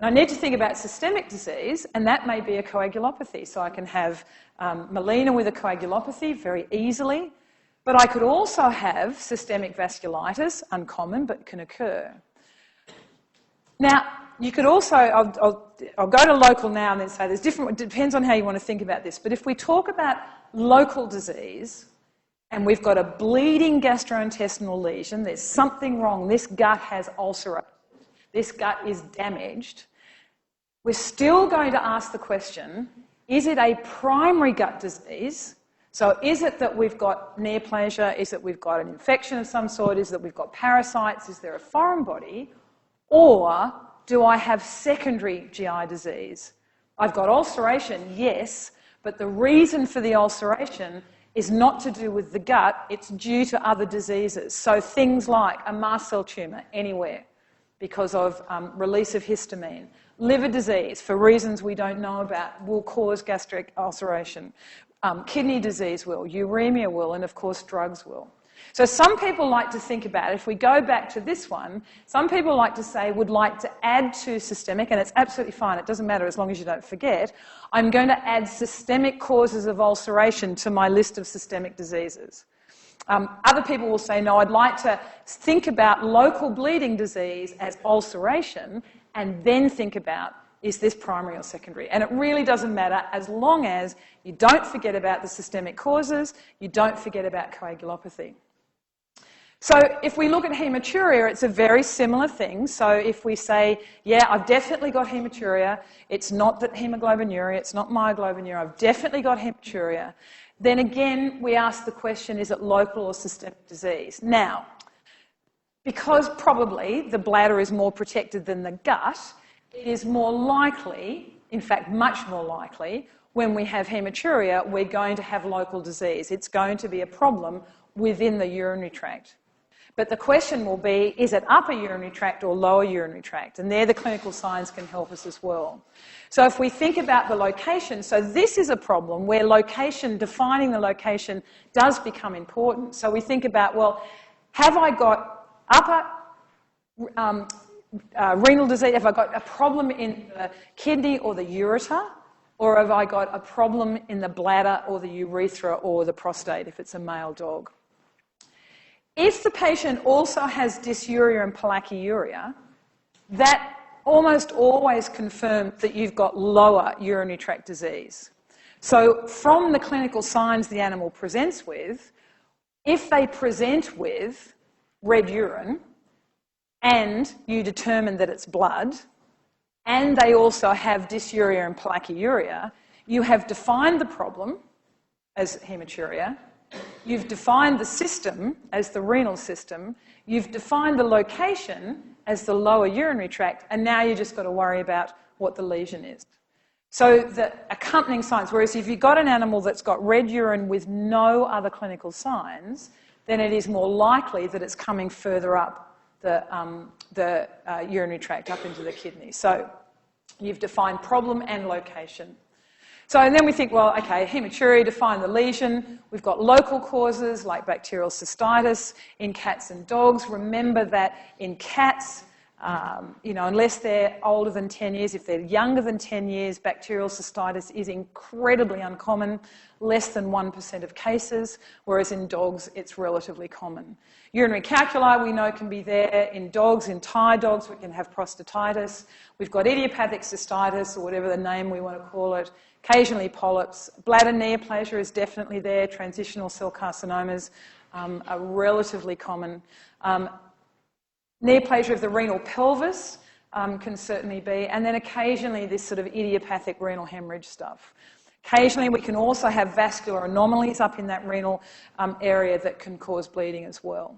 And I need to think about systemic disease, and that may be a coagulopathy. So I can have melena with a coagulopathy very easily, but I could also have systemic vasculitis, uncommon, but can occur. Now, you could also, I'll go to local now and then say there's different, it depends on how you want to think about this, but if we talk about local disease, and we've got a bleeding gastrointestinal lesion, there's something wrong, this gut has ulcerated, this gut is damaged, we're still going to ask the question, is it a primary gut disease? So is it that we've got neoplasia? Is it we've got an infection of some sort? Is it that we've got parasites? Is there a foreign body? Or do I have secondary GI disease? I've got ulceration, yes, but the reason for the ulceration is not to do with the gut, it's due to other diseases. So things like a mast cell tumour anywhere because of release of histamine. Liver disease, for reasons we don't know about, will cause gastric ulceration. Kidney disease will, uremia will, and of course drugs will. So some people like to think about, if we go back to this one, some people like to say, would like to add to systemic, and it's absolutely fine, it doesn't matter as long as you don't forget, I'm going to add systemic causes of ulceration to my list of systemic diseases. Other people will say, no, I'd like to think about local bleeding disease as ulceration and then think about, is this primary or secondary? And it really doesn't matter as long as you don't forget about the systemic causes, you don't forget about coagulopathy. So if we look at hematuria, it's a very similar thing. So if we say, yeah, I've definitely got hematuria, it's not that hemoglobinuria, it's not myoglobinuria, I've definitely got hematuria, then again we ask the question, is it local or systemic disease? Now, because probably the bladder is more protected than the gut, it is more likely, in fact much more likely, when we have hematuria, we're going to have local disease. It's going to be a problem within the urinary tract. But the question will be, is it upper urinary tract or lower urinary tract? And there the clinical signs can help us as well. So if we think about the location, so this is a problem where location, defining the location, does become important. So we think about, well, have I got upper renal disease? Have I got a problem in the kidney or the ureter? Or have I got a problem in the bladder or the urethra or the prostate if it's a male dog? If the patient also has dysuria and plaquuria, that almost always confirms that you've got lower urinary tract disease. So from the clinical signs the animal presents with, if they present with red urine and you determine that it's blood, and they also have dysuria and plaquuria, you have defined the problem as hematuria, you've defined the system as the renal system, you've defined the location as the lower urinary tract, and now you just got to worry about what the lesion is. So the accompanying signs, whereas if you've got an animal that's got red urine with no other clinical signs, then it is more likely that it's coming further up the urinary tract, up into the kidney. So you've defined problem and location. So and then we think, well, okay, hematuria, define the lesion. We've got local causes like bacterial cystitis in cats and dogs. Remember that in cats, unless they're older than 10 years, if they're younger than 10 years, bacterial cystitis is incredibly uncommon, less than 1% of cases, whereas in dogs it's relatively common. Urinary calculi we know can be there in dogs. In Thai dogs we can have prostatitis. We've got idiopathic cystitis, or whatever the name we want to call it. Occasionally polyps. Bladder neoplasia is definitely there. Transitional cell carcinomas are relatively common. Neoplasia of the renal pelvis can certainly be, and then occasionally this sort of idiopathic renal hemorrhage stuff. Occasionally we can also have vascular anomalies up in that renal area that can cause bleeding as well.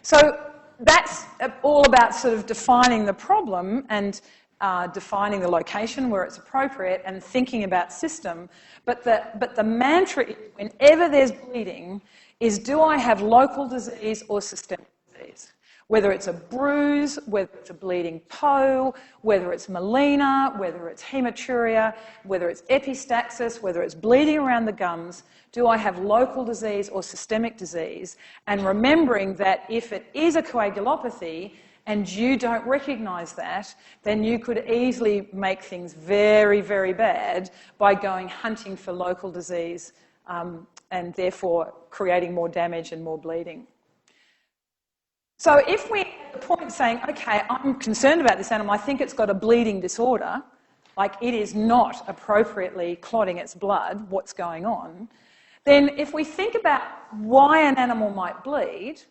So that's all about sort of defining the problem and defining the location where it's appropriate and thinking about system. But the mantra is, whenever there's bleeding, is do I have local disease or systemic disease? Whether it's a bruise, whether it's a bleeding toe, whether it's melena, whether it's hematuria, whether it's epistaxis, whether it's bleeding around the gums, do I have local disease or systemic disease? And remembering that if it is a coagulopathy and you don't recognise that, then you could easily make things very, very bad by going hunting for local disease and therefore creating more damage and more bleeding. So if we're at the point saying, okay, I'm concerned about this animal, I think it's got a bleeding disorder, like it is not appropriately clotting its blood, what's going on, then if we think about why an animal might bleed,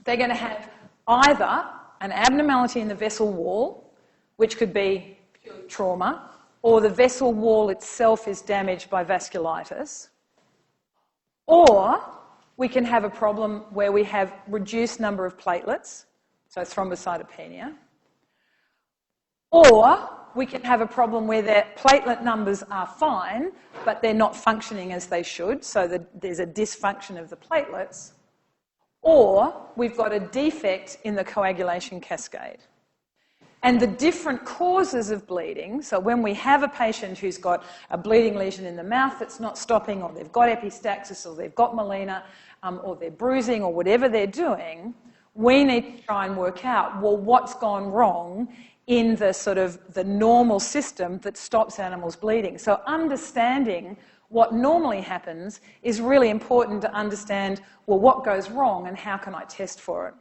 they're going to have either an abnormality in the vessel wall, which could be pure trauma, or the vessel wall itself is damaged by vasculitis, or we can have a problem where we have reduced number of platelets, so thrombocytopenia, or we can have a problem where their platelet numbers are fine, but they're not functioning as they should, so that there's a dysfunction of the platelets, or we've got a defect in the coagulation cascade. And the different causes of bleeding, so when we have a patient who's got a bleeding lesion in the mouth that's not stopping, or they've got epistaxis, or they've got melena, or they're bruising, or whatever they're doing, we need to try and work out, well, what's gone wrong in the sort of the normal system that stops animals bleeding. So understanding what normally happens is really important to understand, well, what goes wrong and how can I test for it?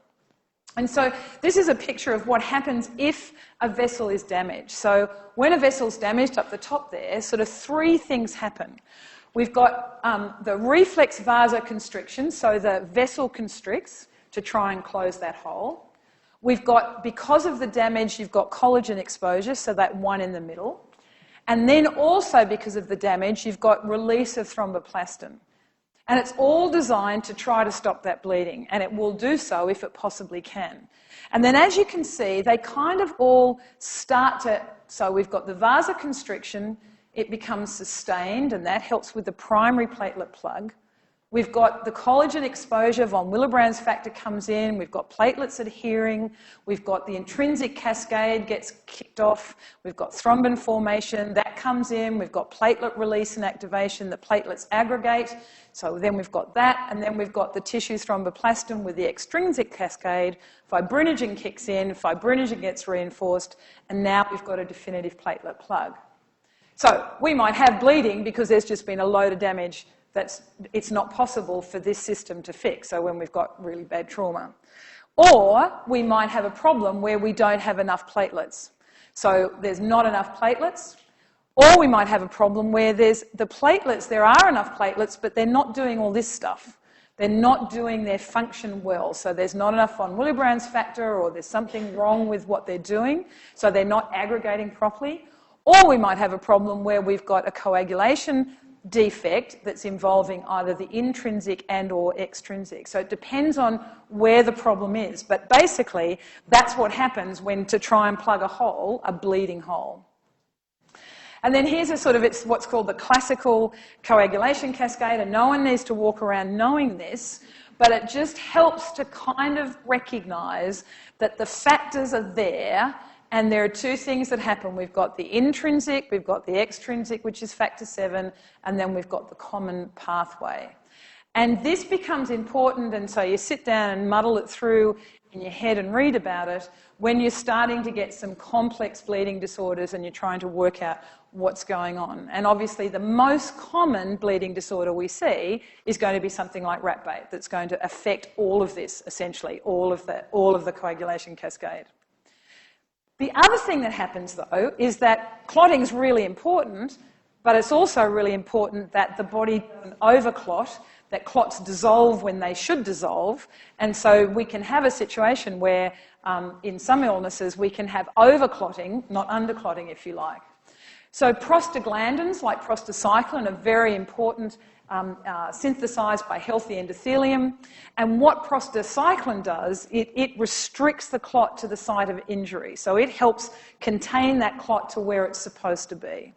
And so this is a picture of what happens if a vessel is damaged. So when a vessel's damaged up the top there, sort of three things happen. We've got the reflex vasoconstriction, so the vessel constricts to try and close that hole. We've got, because of the damage, you've got collagen exposure, so that one in the middle. And then also because of the damage, you've got release of thromboplastin. And it's all designed to try to stop that bleeding, and it will do so if it possibly can. And then as you can see, they kind of all start to, so we've got the vasoconstriction, it becomes sustained, and that helps with the primary platelet plug. We've got the collagen exposure, von Willebrand's factor comes in, we've got platelets adhering, we've got the intrinsic cascade gets kicked off, we've got thrombin formation, that comes in, we've got platelet release and activation, the platelets aggregate, so then we've got that, and then we've got the tissue thromboplastin with the extrinsic cascade, fibrinogen kicks in, fibrinogen gets reinforced, and now we've got a definitive platelet plug. So we might have bleeding because there's just been a load of damage it's not possible for this system to fix, so when we've got really bad trauma. Or we might have a problem where we don't have enough platelets. So there's not enough platelets. Or we might have a problem where there are enough platelets, but they're not doing all this stuff. They're not doing their function well. So there's not enough von Willebrand's factor, or there's something wrong with what they're doing, so they're not aggregating properly. Or we might have a problem where we've got a coagulation defect that's involving either the intrinsic and or extrinsic. So it depends on where the problem is. But basically, that's what happens when to try and plug a hole, a bleeding hole. And then here's it's what's called the classical coagulation cascade, and no one needs to walk around knowing this, but it just helps to kind of recognise that the factors are there. And there are two things that happen. We've got the intrinsic, we've got the extrinsic, which is factor 7, and then we've got the common pathway. And this becomes important, and so you sit down and muddle it through in your head and read about it when you're starting to get some complex bleeding disorders and you're trying to work out what's going on. And obviously the most common bleeding disorder we see is going to be something like rat bait that's going to affect all of this, essentially, all of the coagulation cascade. The other thing that happens, though, is that clotting is really important, but it's also really important that the body doesn't overclot, that clots dissolve when they should dissolve, and so we can have a situation where, in some illnesses, we can have overclotting, not underclotting, if you like. So prostaglandins, like prostacyclin, are very important, synthesized by healthy endothelium. And what prostacyclin does, it restricts the clot to the site of injury. So it helps contain that clot to where it's supposed to be.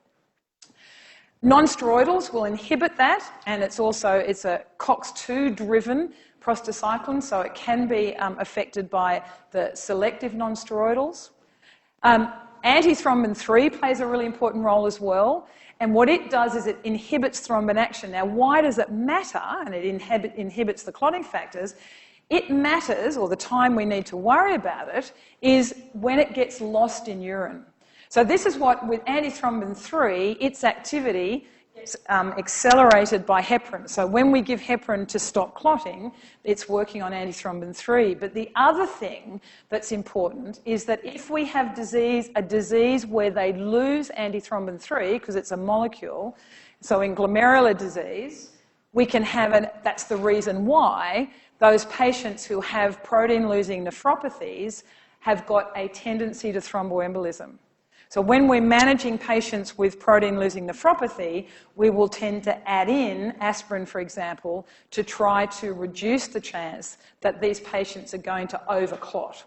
Non-steroidals will inhibit that, and it's a COX-2-driven prostacyclin, so it can be affected by the selective non-steroidals. Antithrombin 3 plays a really important role as well. And what it does is it inhibits thrombin action. Now, why does it matter? And it inhibits the clotting factors. It matters, or the time we need to worry about it, is when it gets lost in urine. So this is what, with antithrombin 3, its activity gets accelerated by heparin. So when we give heparin to stop clotting, it's working on antithrombin 3. But the other thing that's important is that if we have a disease where they lose antithrombin 3, because it's a molecule, so in glomerular disease, we can have that's the reason why those patients who have protein-losing nephropathies have got a tendency to thromboembolism. So when we're managing patients with protein-losing nephropathy, we will tend to add in aspirin, for example, to try to reduce the chance that these patients are going to overclot.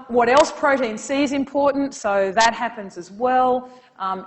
What else? Protein C is important, so that happens as well.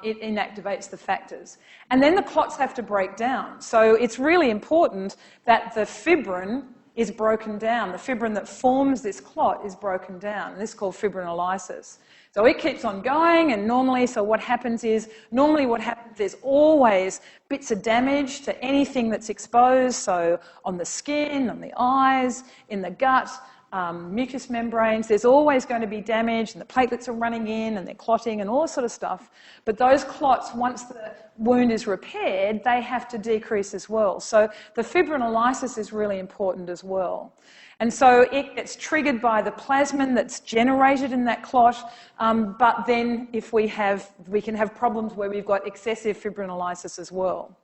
It inactivates the factors. And then the clots have to break down. So it's really important that the fibrin is broken down. The fibrin that forms this clot is broken down. And this is called fibrinolysis. So it keeps on going, and normally, what happens is, there's always bits of damage to anything that's exposed, so on the skin, on the eyes, in the gut, mucous membranes. There's always going to be damage, and the platelets are running in, and they're clotting, and all this sort of stuff. But those clots, once the wound is repaired, they have to decrease as well. So the fibrinolysis is really important as well. And so it gets triggered by the plasmin that's generated in that clot, but then if we can have problems where we've got excessive fibrinolysis as well.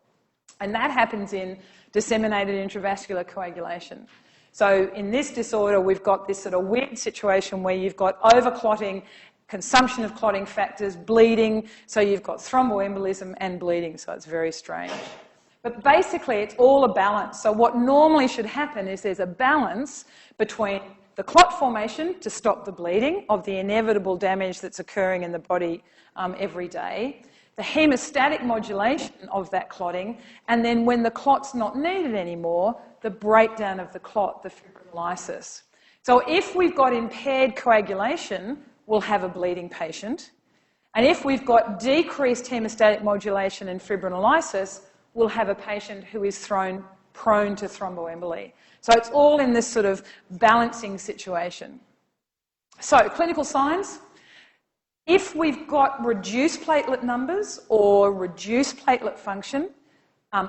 And that happens in disseminated intravascular coagulation. So in this disorder, we've got this sort of weird situation where you've got overclotting, consumption of clotting factors, bleeding, so you've got thromboembolism and bleeding, so it's very strange. But basically, it's all a balance. So what normally should happen is there's a balance between the clot formation to stop the bleeding of the inevitable damage that's occurring in the body every day, the hemostatic modulation of that clotting, and then when the clot's not needed anymore, the breakdown of the clot, the fibrinolysis. So if we've got impaired coagulation, we'll have a bleeding patient. And if we've got decreased hemostatic modulation and fibrinolysis, we'll have a patient who is prone to thromboemboly. So it's all in this sort of balancing situation. So clinical signs. If we've got reduced platelet numbers or reduced platelet function,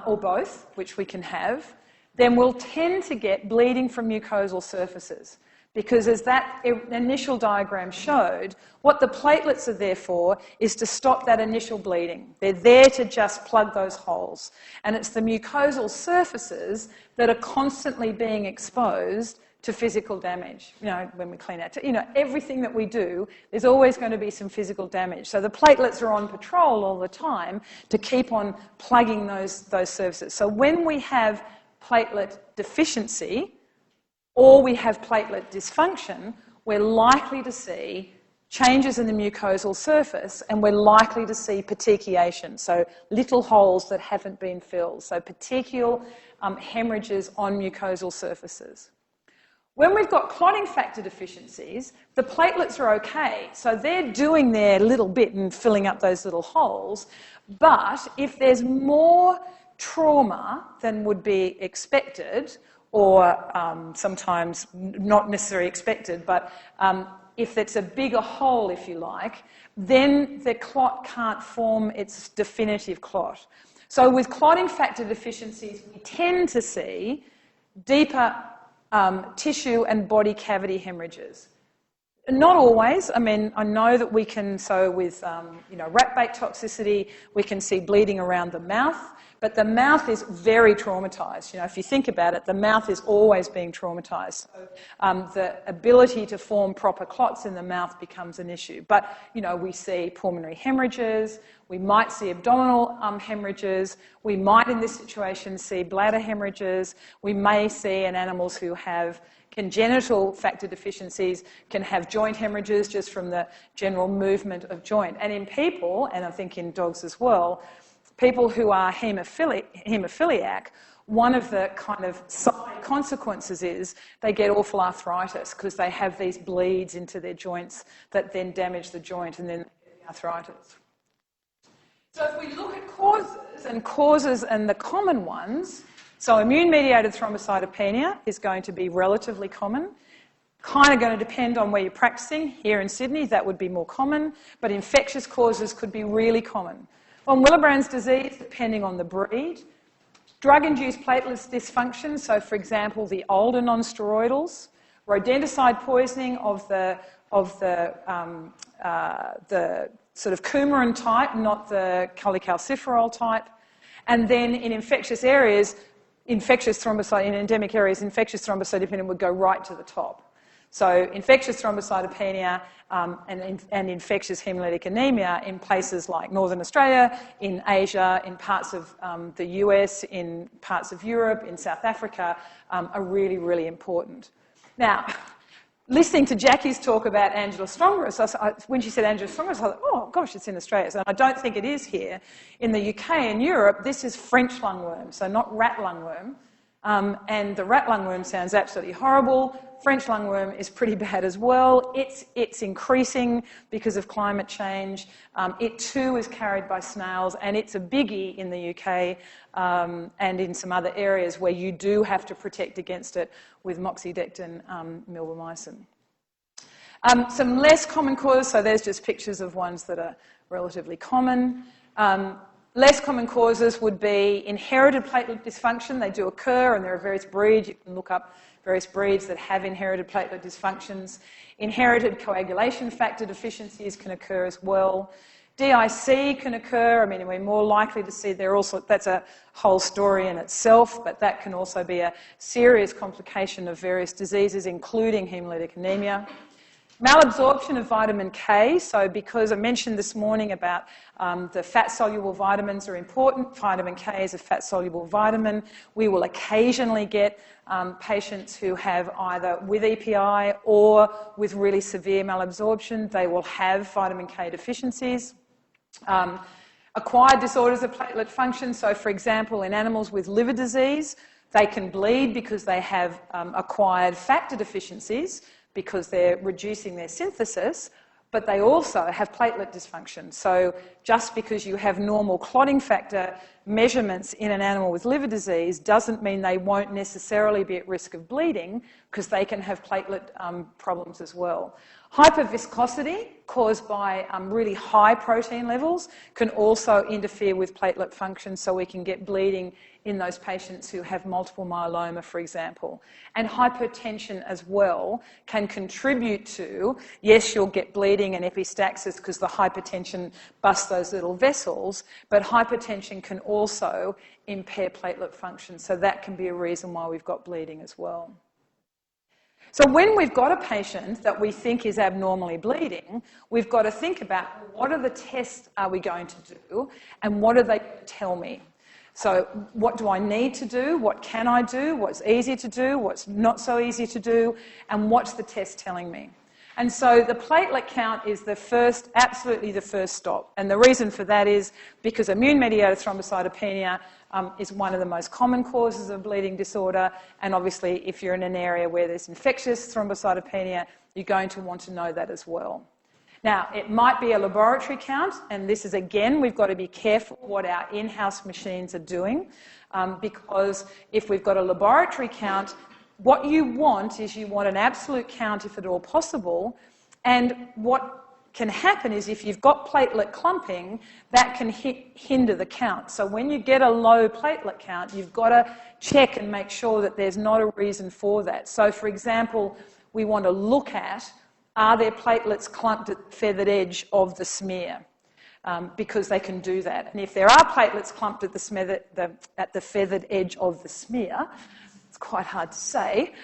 or both, which we can have, then we'll tend to get bleeding from mucosal surfaces. Because as that initial diagram showed, what the platelets are there for is to stop that initial bleeding. They're there to just plug those holes. And it's the mucosal surfaces that are constantly being exposed to physical damage. You know, when we clean out, everything that we do, there's always going to be some physical damage. So the platelets are on patrol all the time to keep on plugging those surfaces. So when we have platelet deficiency, or we have platelet dysfunction, we're likely to see changes in the mucosal surface, and we're likely to see petechiation, so little holes that haven't been filled, so petechial hemorrhages on mucosal surfaces. When we've got clotting factor deficiencies, the platelets are okay, so they're doing their little bit and filling up those little holes, but if there's more trauma than would be expected, or sometimes not necessarily expected, but if it's a bigger hole, if you like, then the clot can't form its definitive clot. So with clotting factor deficiencies, we tend to see deeper tissue and body cavity hemorrhages. Not always. I mean, I know that we can, so with rat bait toxicity, we can see bleeding around the mouth, but the mouth is very traumatised. If you think about it, the mouth is always being traumatised. So the ability to form proper clots in the mouth becomes an issue. But, we see pulmonary hemorrhages, we might see abdominal hemorrhages, we might in this situation see bladder hemorrhages, we may see in animals who have congenital factor deficiencies can have joint hemorrhages just from the general movement of joint. And in people, and I think in dogs as well, people who are haemophiliac, one of the kind of side consequences is they get awful arthritis because they have these bleeds into their joints that then damage the joint and then they get the arthritis. So if we look at causes and the common ones, so immune-mediated thrombocytopenia is going to be relatively common. Kind of going to depend on where you're practicing. Here in Sydney, that would be more common, but infectious causes could be really common. On Willebrand's disease, depending on the breed. Drug-induced platelet dysfunction, so for example, the older non-steroidals. Rodenticide poisoning of the sort of coumarin type, not the cholecalciferol type. And then in infectious areas, in endemic areas, infectious thrombocytopenia would go right to the top. So infectious thrombocytopenia and infectious hemolytic anemia in places like Northern Australia, in Asia, in parts of the US, in parts of Europe, in South Africa, are really, really important. Now, listening to Jackie's talk about Angela Strongyrus, when she said Angela Strongyrus, I thought, oh gosh, it's in Australia. So I don't think it is here. In the UK and Europe, this is French lungworm, so not rat lungworm. And the rat lungworm sounds absolutely horrible. French lungworm is pretty bad as well. It's increasing because of climate change. It too is carried by snails, and it's a biggie in the UK and in some other areas where you do have to protect against it with moxidectin milbemycin. Some less common causes, so there's just pictures of ones that are relatively common. Less common causes would be inherited platelet dysfunction. They do occur, and there are various breeds. You can look up various breeds that have inherited platelet dysfunctions. Inherited coagulation factor deficiencies can occur as well. DIC can occur. I mean, we're more likely to see there also, that's a whole story in itself, but that can also be a serious complication of various diseases, including hemolytic anemia. Malabsorption of vitamin K, so because I mentioned this morning about the fat-soluble vitamins are important, vitamin K is a fat-soluble vitamin. We will occasionally get patients who have either with EPI or with really severe malabsorption, they will have vitamin K deficiencies. Acquired disorders of platelet function, so for example in animals with liver disease, they can bleed because they have acquired factor deficiencies, because they're reducing their synthesis, but they also have platelet dysfunction. So just because you have normal clotting factor measurements in an animal with liver disease doesn't mean they won't necessarily be at risk of bleeding, because they can have platelet problems as well. Hyperviscosity caused by really high protein levels can also interfere with platelet function, so we can get bleeding in those patients who have multiple myeloma, for example. And hypertension as well can contribute to, yes, you'll get bleeding and epistaxis because the hypertension busts those little vessels, but hypertension can also impair platelet function, so that can be a reason why we've got bleeding as well. So when we've got a patient that we think is abnormally bleeding, we've got to think about what are the tests are we going to do and what are they going to tell me? So what do I need to do? What can I do? What's easy to do? What's not so easy to do? And what's the test telling me? And so the platelet count is the first, absolutely the first stop. And the reason for that is because immune-mediated thrombocytopenia is one of the most common causes of bleeding disorder. And obviously, if you're in an area where there's infectious thrombocytopenia, you're going to want to know that as well. Now, it might be a laboratory count, and this is, again, we've got to be careful what our in-house machines are doing, because if we've got a laboratory count, what you want is you want an absolute count if at all possible, and what can happen is if you've got platelet clumping, that can hinder the count. So when you get a low platelet count, you've got to check and make sure that there's not a reason for that. So, for example, we want to look at, are there platelets clumped at the feathered edge of the smear? Because they can do that. And if there are platelets clumped at the feathered edge of the smear, it's quite hard to say,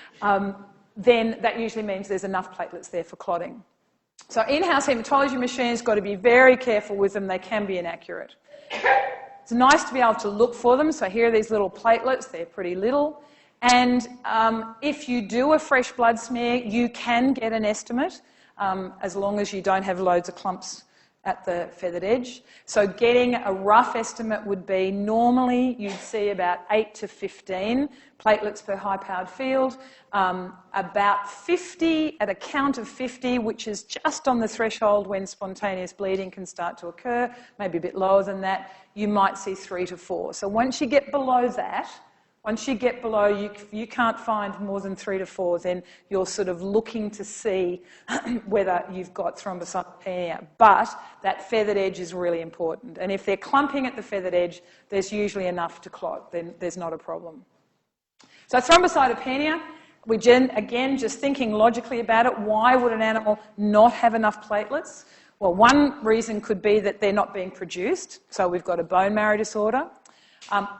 then that usually means there's enough platelets there for clotting. So in-house hematology machines, got to be very careful with them. They can be inaccurate. It's nice to be able to look for them. So here are these little platelets. They're pretty little. And if you do a fresh blood smear, you can get an estimate as long as you don't have loads of clumps at the feathered edge. So getting a rough estimate would be normally you'd see about 8 to 15 platelets per high-powered field, about 50 at a count of 50, which is just on the threshold when spontaneous bleeding can start to occur, maybe a bit lower than that, you might see 3 to 4. So once you get below that, once you get below, you can't find more than 3 to 4, then you're sort of looking to see whether you've got thrombocytopenia. But that feathered edge is really important. And if they're clumping at the feathered edge, there's usually enough to clot. Then there's not a problem. So thrombocytopenia, again, just thinking logically about it, why would an animal not have enough platelets? Well, one reason could be that they're not being produced. So we've got a bone marrow disorder.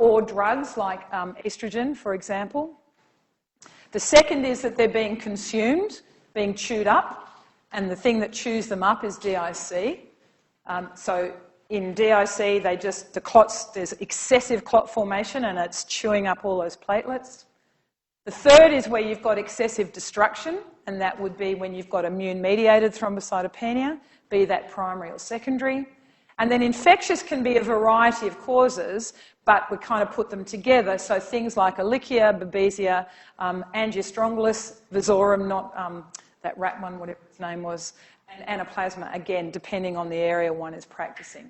Or drugs like estrogen, for example. The second is that they're being consumed, being chewed up, and the thing that chews them up is DIC. So in DIC, there's excessive clot formation and it's chewing up all those platelets. The third is where you've got excessive destruction, and that would be when you've got immune-mediated thrombocytopenia, be that primary or secondary. And then infectious can be a variety of causes, but we kind of put them together. So things like Ehrlichia, Babesia, Angiostrongylus, Visorum, not that rat one, whatever its name was, and Anaplasma, again, depending on the area one is practicing.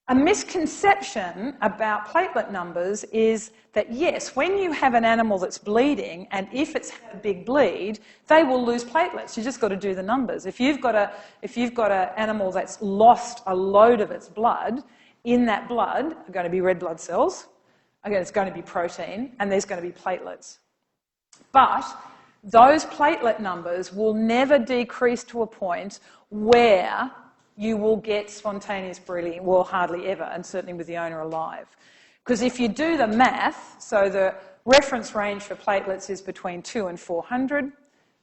A misconception about platelet numbers is that, yes, when you have an animal that's bleeding, and if it's had a big bleed, they will lose platelets. You just got to do the numbers. If you've got an animal that's lost a load of its blood, in that blood are going to be red blood cells, again, it's going to be protein, and there's going to be platelets. But those platelet numbers will never decrease to a point where you will get spontaneous bleeding, well, hardly ever, and certainly with the owner alive. Because if you do the math, so the reference range for platelets is between 200 and 400.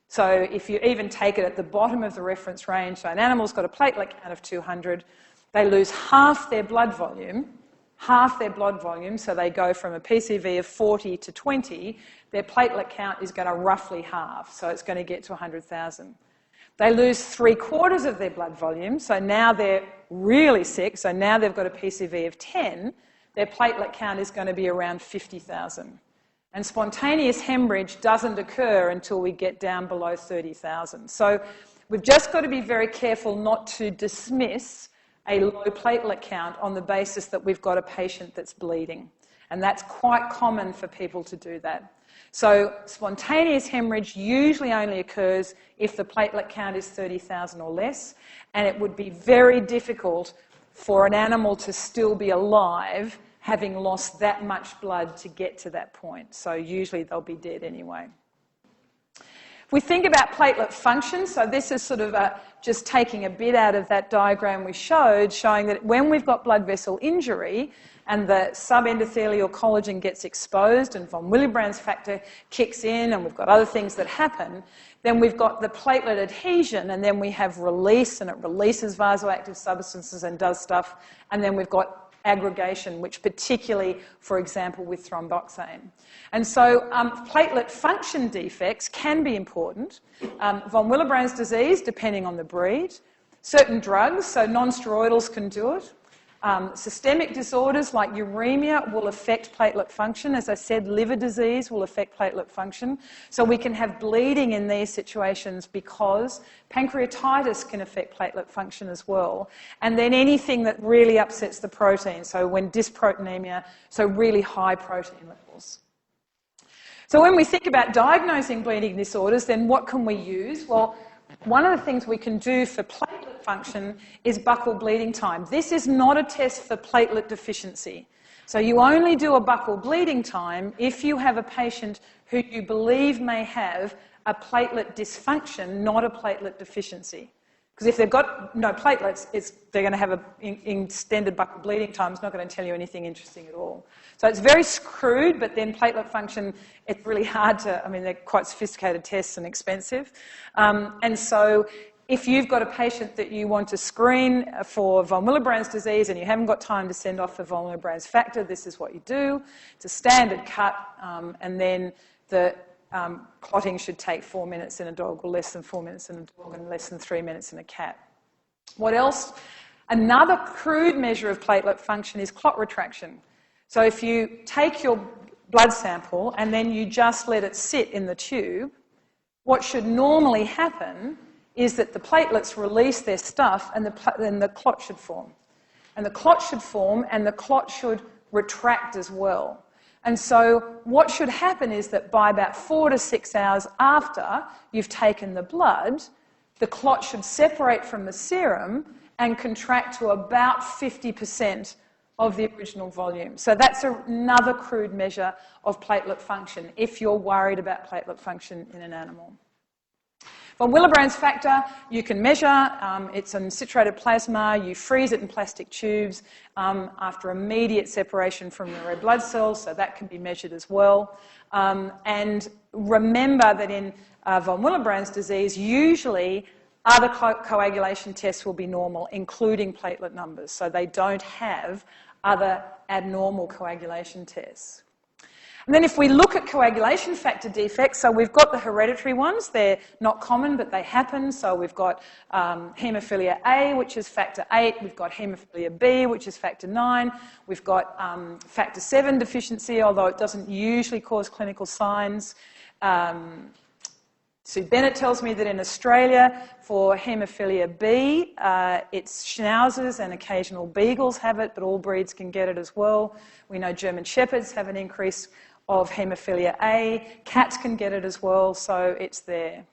So if you even take it at the bottom of the reference range, so an animal's got a platelet count of 200, they lose half their blood volume, so they go from a PCV of 40 to 20, their platelet count is going to roughly halve, so it's going to get to 100,000. They lose 3/4 of their blood volume, so now they're really sick, so now they've got a PCV of 10, their platelet count is going to be around 50,000. And spontaneous hemorrhage doesn't occur until we get down below 30,000. So we've just got to be very careful not to dismiss a low platelet count on the basis that we've got a patient that's bleeding. And that's quite common for people to do that. So spontaneous hemorrhage usually only occurs if the platelet count is 30,000 or less, and it would be very difficult for an animal to still be alive having lost that much blood to get to that point. So usually they'll be dead anyway. If we think about platelet function, so this is sort of just taking a bit out of that diagram we showed, showing that when we've got blood vessel injury, and the subendothelial collagen gets exposed and von Willebrand's factor kicks in and we've got other things that happen, then we've got the platelet adhesion and then we have release and it releases vasoactive substances and does stuff, and then we've got aggregation, which particularly, for example, with thromboxane. And so platelet function defects can be important. Von Willebrand's disease, depending on the breed. Certain drugs, so non-steroidals can do it. Systemic disorders like uremia will affect platelet function. As I said, liver disease will affect platelet function. So we can have bleeding in these situations because pancreatitis can affect platelet function as well. And then anything that really upsets the protein, so when dysproteinemia, so really high protein levels. So when we think about diagnosing bleeding disorders, then what can we use? Well, one of the things we can do for platelet function is buccal bleeding time. This is not a test for platelet deficiency. So you only do a buccal bleeding time if you have a patient who you believe may have a platelet dysfunction, not a platelet deficiency. Because if they've got no platelets, they're going to have an extended buccal bleeding time. It's not going to tell you anything interesting at all. So it's very crude, but then platelet function, it's really hard to, I mean, they're quite sophisticated tests and expensive. And so if you've got a patient that you want to screen for von Willebrand's disease and you haven't got time to send off for von Willebrand's factor, this is what you do. It's a standard cut, and then the clotting should take 4 minutes in a dog, or less than 4 minutes in a dog, and less than 3 minutes in a cat. What else? Another crude measure of platelet function is clot retraction. So if you take your blood sample and then you just let it sit in the tube, what should normally happen is that the platelets release their stuff and then the clot should form. And the clot should form and the clot should retract as well. And so what should happen is that by about 4 to 6 hours after you've taken the blood, the clot should separate from the serum and contract to about 50% of the original volume. So that's another crude measure of platelet function if you're worried about platelet function in an animal. Von Willebrand's factor, you can measure. It's in citrated plasma. You freeze it in plastic tubes after immediate separation from the red blood cells, so that can be measured as well. And remember that in von Willebrand's disease, usually other coagulation tests will be normal, including platelet numbers, so they don't have other abnormal coagulation tests. And then if we look at coagulation factor defects, so we've got the hereditary ones. They're not common, but they happen. So we've got haemophilia A, which is factor 8. We've got haemophilia B, which is factor 9. We've got factor 7 deficiency, although it doesn't usually cause clinical signs. Sue Bennett tells me that in Australia, for haemophilia B, it's schnauzers and occasional beagles have it, but all breeds can get it as well. We know German shepherds have an increase of haemophilia A. Cats can get it as well, so it's there.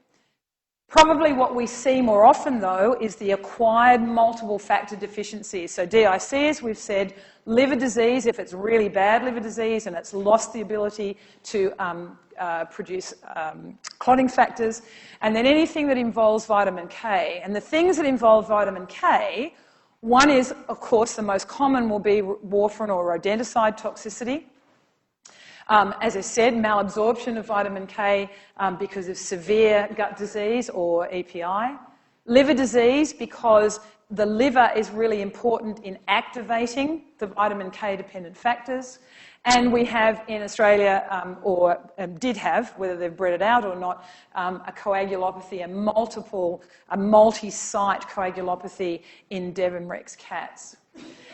Probably what we see more often, though, is the acquired multiple factor deficiencies. So DIC, as we've said, liver disease, if it's really bad liver disease and it's lost the ability to produce clotting factors, and then anything that involves vitamin K. And the things that involve vitamin K, one is, of course, the most common will be warfarin or rodenticide toxicity. As I said, malabsorption of vitamin K because of severe gut disease or EPI. Liver disease because the liver is really important in activating the vitamin K dependent factors. And we have in Australia, did have, whether they've bred it out or not, a coagulopathy, a multi-site coagulopathy in Devon Rex cats.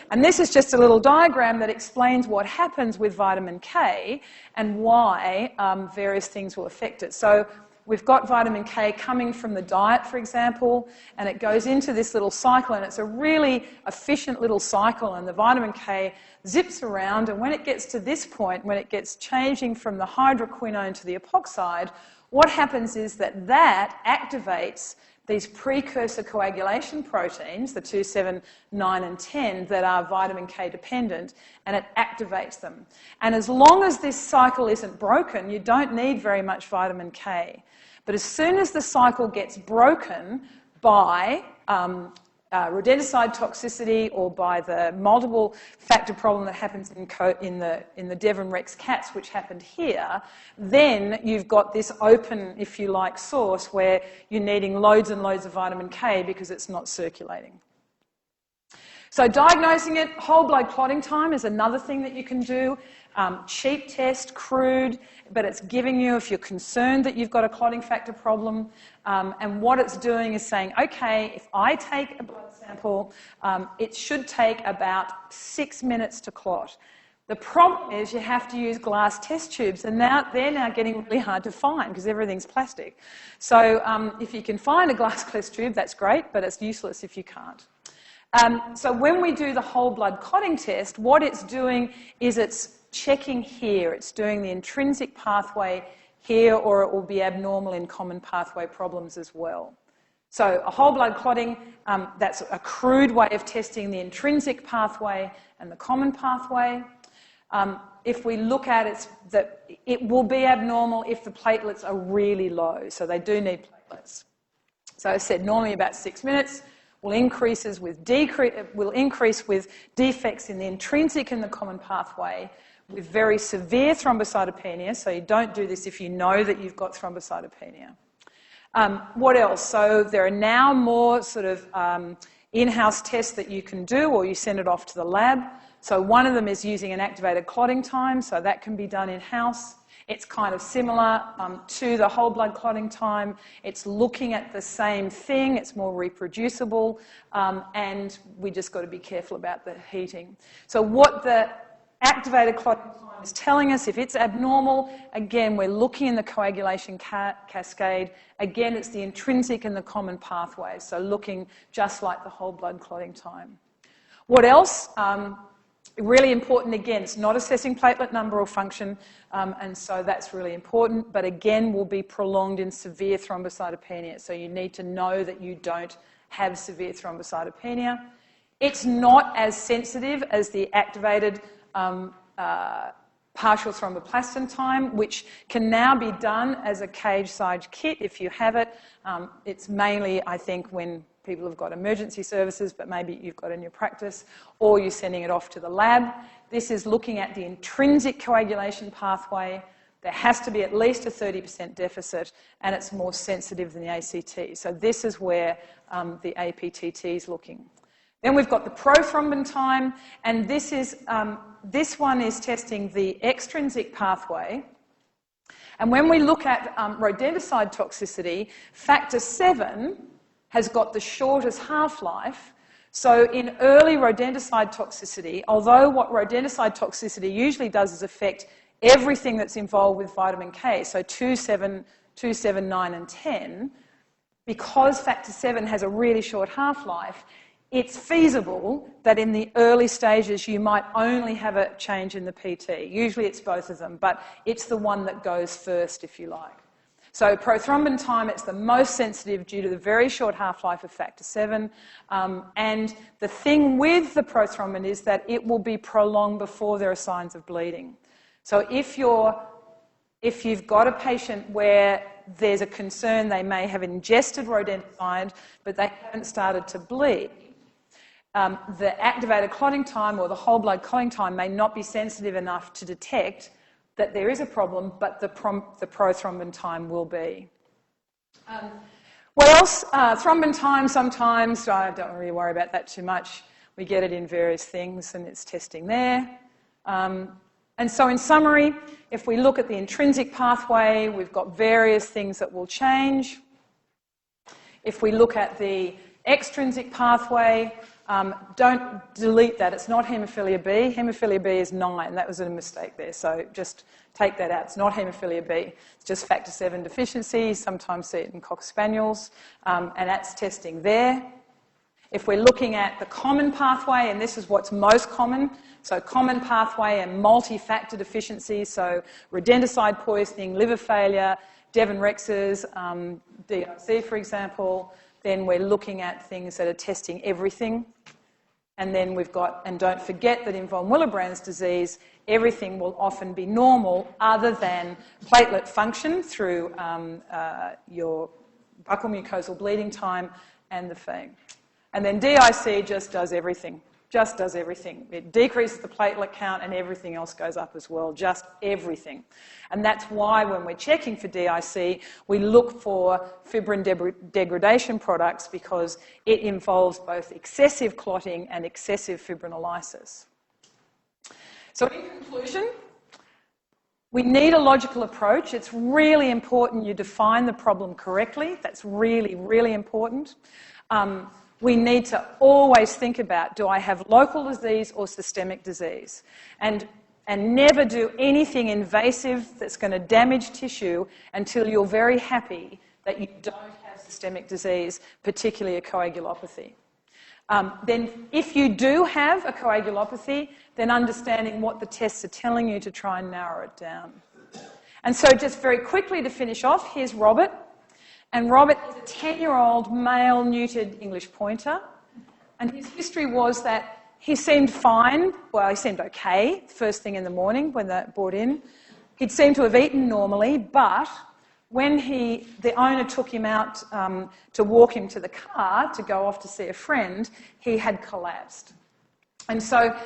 And this is just a little diagram that explains what happens with vitamin K and why various things will affect it. So we've got vitamin K coming from the diet, for example, and it goes into this little cycle, and it's a really efficient little cycle, and the vitamin K zips around, and when it gets to this point, when it gets changing from the hydroquinone to the epoxide, what happens is that activates these precursor coagulation proteins, the 2, 7, 9 and 10, that are vitamin K dependent, and it activates them. And as long as this cycle isn't broken, you don't need very much vitamin K. But as soon as the cycle gets broken by rodenticide toxicity or by the multiple factor problem that happens in the Devon Rex cats, which happened here, then you've got this open, if you like, source where you're needing loads and loads of vitamin K because it's not circulating. So diagnosing it, whole blood clotting time is another thing that you can do. Cheap test, crude, but it's giving you, if you're concerned that you've got a clotting factor problem, and what it's doing is saying, okay, if I take a blood sample, it should take about 6 minutes to clot. The problem is you have to use glass test tubes, and they're now getting really hard to find because everything's plastic. So if you can find a glass test tube, that's great, but it's useless if you can't. So when we do the whole blood clotting test, what it's doing is it's checking here. It's doing the intrinsic pathway here, or it will be abnormal in common pathway problems as well. So a whole blood clotting, that's a crude way of testing the intrinsic pathway and the common pathway. If we look at it, it will be abnormal if the platelets are really low. So they do need platelets. So I said normally about 6 minutes. Will increase with defects in the intrinsic and the common pathway, with very severe thrombocytopenia. So you don't do this if you know that you've got thrombocytopenia. What else? So there are now more sort of in-house tests that you can do, or you send it off to the lab. So one of them is using an activated clotting time, so that can be done in-house. It's kind of similar to the whole blood clotting time. It's looking at the same thing. It's more reproducible, and we just got to be careful about the heating. So what the activated clotting time is telling us, if it's abnormal, again, we're looking in the coagulation cascade. Again, it's the intrinsic and the common pathways, so looking just like the whole blood clotting time. What else? Really important, again, it's not assessing platelet number or function, and so that's really important, but again will be prolonged in severe thrombocytopenia, so you need to know that you don't have severe thrombocytopenia. It's not as sensitive as the activated partial thromboplastin time, which can now be done as a cage-side kit if you have it. It's mainly, I think, when people have got emergency services, but maybe you've got it in your practice, or you're sending it off to the lab. This is looking at the intrinsic coagulation pathway. There has to be at least a 30% deficit, and it's more sensitive than the ACT. So this is where the APTT is looking. Then we've got the prothrombin time, and this is This one is testing the extrinsic pathway. And when we look at rodenticide toxicity, factor 7 has got the shortest half-life. So in early rodenticide toxicity, although what rodenticide toxicity usually does is affect everything that's involved with vitamin K, so 2, 7, 9 and 10, because factor 7 has a really short half-life, it's feasible that in the early stages you might only have a change in the PT. Usually it's both of them, but it's the one that goes first, if you like. So prothrombin time, it's the most sensitive due to the very short half-life of factor 7. And the thing with the prothrombin is that it will be prolonged before there are signs of bleeding. So if you've got a patient where there's a concern they may have ingested rodenticide, but they haven't started to bleed, the activated clotting time or the whole blood clotting time may not be sensitive enough to detect that there is a problem, but the prothrombin time will be. What else? Thrombin time sometimes, I don't really worry about that too much. We get it in various things and it's testing there. And so in summary, if we look at the intrinsic pathway, we've got various things that will change. If we look at the extrinsic pathway, don't delete that. It's not haemophilia B. Haemophilia B is 9. That was a mistake there, so just take that out. It's not haemophilia B. It's just factor 7 deficiency. Sometimes see it in Cocker Spaniels, and that's testing there. If we're looking at the common pathway, and this is what's most common, so common pathway and multi-factor deficiencies, so rodenticide poisoning, liver failure, Devon-Rex's, DIC, for example, then we're looking at things that are testing everything. And then we've got, and don't forget that in von Willebrand's disease, everything will often be normal other than platelet function through your buccal mucosal bleeding time and the thing. And then DIC just does everything. Just does everything. It decreases the platelet count and everything else goes up as well, just everything. And that's why when we're checking for DIC, we look for fibrin degradation products because it involves both excessive clotting and excessive fibrinolysis. So in conclusion, we need a logical approach. It's really important you define the problem correctly. That's really, really important. We need to always think about, do I have local disease or systemic disease? And never do anything invasive that's going to damage tissue until you're very happy that you don't have systemic disease, particularly a coagulopathy. Then if you do have a coagulopathy, then understanding what the tests are telling you to try and narrow it down. And so just very quickly to finish off, here's Robert. And Robert is a 10-year-old male neutered English pointer. And his history was that he seemed fine. Well, he seemed okay first thing in the morning when they brought in. He'd seemed to have eaten normally, but when the owner took him out to walk him to the car to go off to see a friend, he had collapsed. And so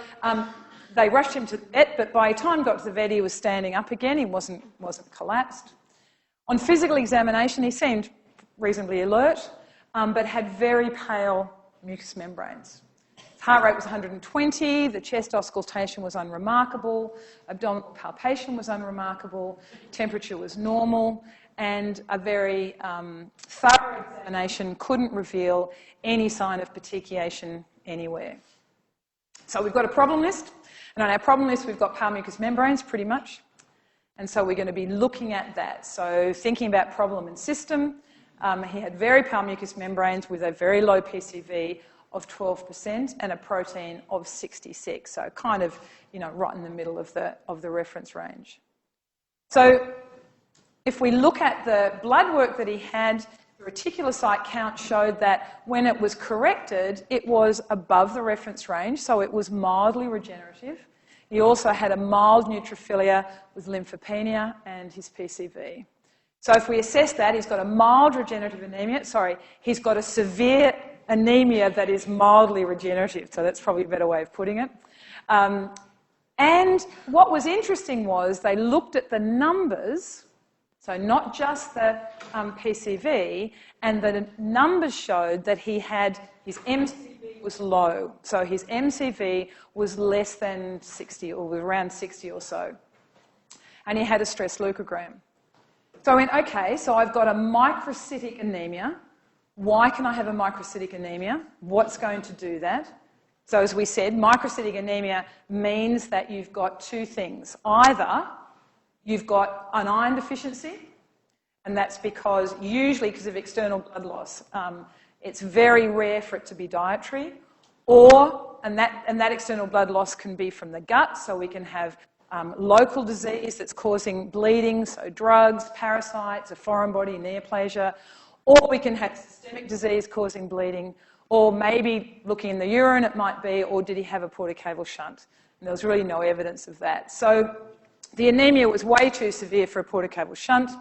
they rushed him to the vet, but by the time he got to the vet, he was standing up again. He wasn't collapsed. On physical examination, he seemed reasonably alert, but had very pale mucous membranes. His heart rate was 120, the chest auscultation was unremarkable, abdominal palpation was unremarkable, temperature was normal, and a very thorough examination couldn't reveal any sign of petechiation anywhere. So we've got a problem list, and on our problem list we've got pale mucous membranes pretty much. And so we're going to be looking at that. So thinking about problem and system, he had very pale mucous membranes with a very low PCV of 12% and a protein of 66. So kind of, right in the middle of the reference range. So if we look at the blood work that he had, the reticulocyte count showed that when it was corrected, it was above the reference range, so it was mildly regenerative. He also had a mild neutrophilia with lymphopenia and his PCV. So if we assess that, he's got a mild regenerative anemia. He's got a severe anemia that is mildly regenerative. So that's probably a better way of putting it. And what was interesting was they looked at the numbers, so not just the PCV, and the numbers showed that he had his MCV was low. So his MCV was less than 60, or was around 60 or so. And he had a stress leukogram. So I went, okay, so I've got a microcytic anemia. Why can I have a microcytic anemia? What's going to do that? So as we said, microcytic anemia means that you've got two things. Either you've got an iron deficiency, and that's usually because of external blood loss. It's very rare for it to be dietary, and that external blood loss can be from the gut, so we can have local disease that's causing bleeding, so drugs, parasites, a foreign body, neoplasia, or we can have systemic disease causing bleeding, or maybe looking in the urine it might be, or did he have a portocaval shunt? And there was really no evidence of that. So the anemia was way too severe for a portocaval shunt.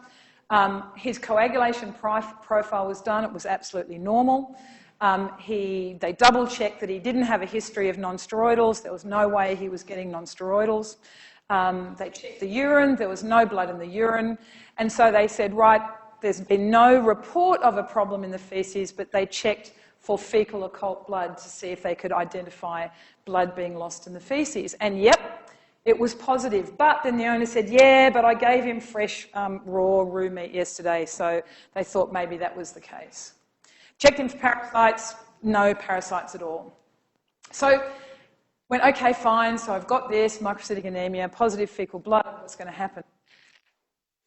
His coagulation profile was done. It was absolutely normal. They double-checked that he didn't have a history of non-steroidals. There was no way he was getting non-steroidals. They checked the urine. There was no blood in the urine. And so they said, right, there's been no report of a problem in the faeces, but they checked for fecal occult blood to see if they could identify blood being lost in the faeces. And yep, it was positive. But then the owner said, yeah, but I gave him fresh raw roux meat yesterday, so they thought maybe that was the case. Checked him for parasites, no parasites at all. So went, okay, fine, so I've got this, microcytic anemia, positive fecal blood, what's going to happen?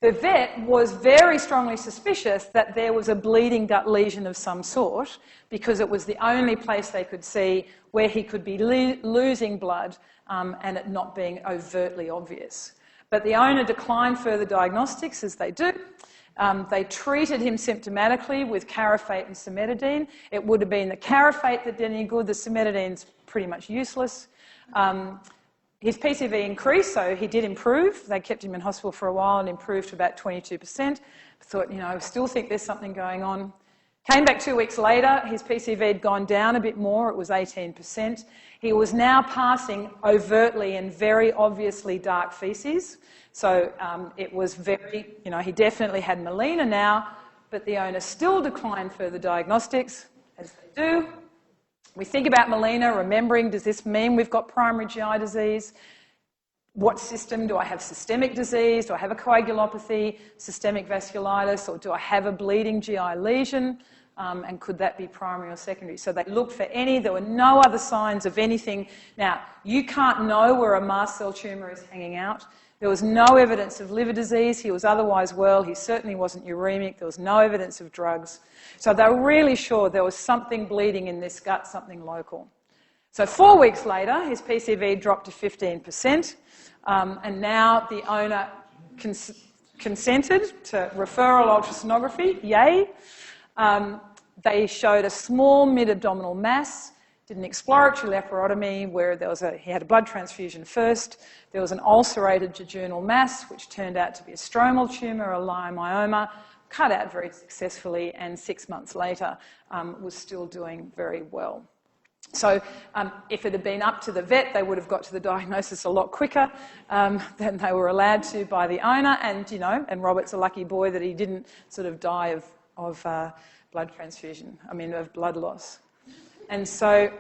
The vet was very strongly suspicious that there was a bleeding gut lesion of some sort, because it was the only place they could see where he could be losing blood and it not being overtly obvious. But the owner declined further diagnostics, as they do. They treated him symptomatically with carafate and cimetidine. It would have been the carafate that did any good. The cimetidine's pretty much useless. His PCV increased, so he did improve. They kept him in hospital for a while and improved to about 22%. Thought, I still think there's something going on. Came back 2 weeks later, his PCV had gone down a bit more. It was 18%. He was now passing overtly and very obviously dark faeces. So it was very, he definitely had melena now, but the owner still declined further diagnostics, as they do. We think about melena, remembering, does this mean we've got primary GI disease? What system? Do I have systemic disease? Do I have a coagulopathy, systemic vasculitis, or do I have a bleeding GI lesion? And could that be primary or secondary? So they looked for any. There were no other signs of anything. Now, you can't know where a mast cell tumour is hanging out. There was no evidence of liver disease. He was otherwise well. He certainly wasn't uremic. There was no evidence of drugs. So they were really sure there was something bleeding in this gut, something local. So 4 weeks later, his PCV dropped to 15%, and now the owner consented to referral ultrasonography. Yay! They showed a small mid-abdominal mass, did an exploratory laparotomy where he had a blood transfusion first. There was an ulcerated jejunal mass, which turned out to be a stromal tumour, a leiomyoma, cut out very successfully, and 6 months later was still doing very well. So if it had been up to the vet, they would have got to the diagnosis a lot quicker than they were allowed to by the owner. And, and Robert's a lucky boy that he didn't sort of die of blood transfusion, of blood loss. And so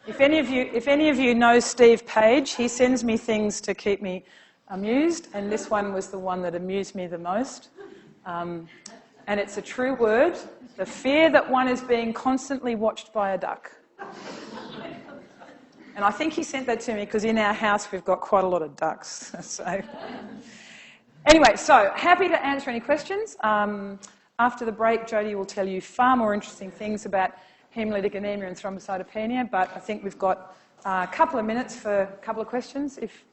if any of you know Steve Page, he sends me things to keep me amused, and this one was the one that amused me the most. And it's a true word, the fear that one is being constantly watched by a duck. And I think he sent that to me because in our house we've got quite a lot of ducks. Anyway, so happy to answer any questions. After the break, Jodie will tell you far more interesting things about hemolytic anemia and thrombocytopenia, but I think we've got a couple of minutes for a couple of questions, if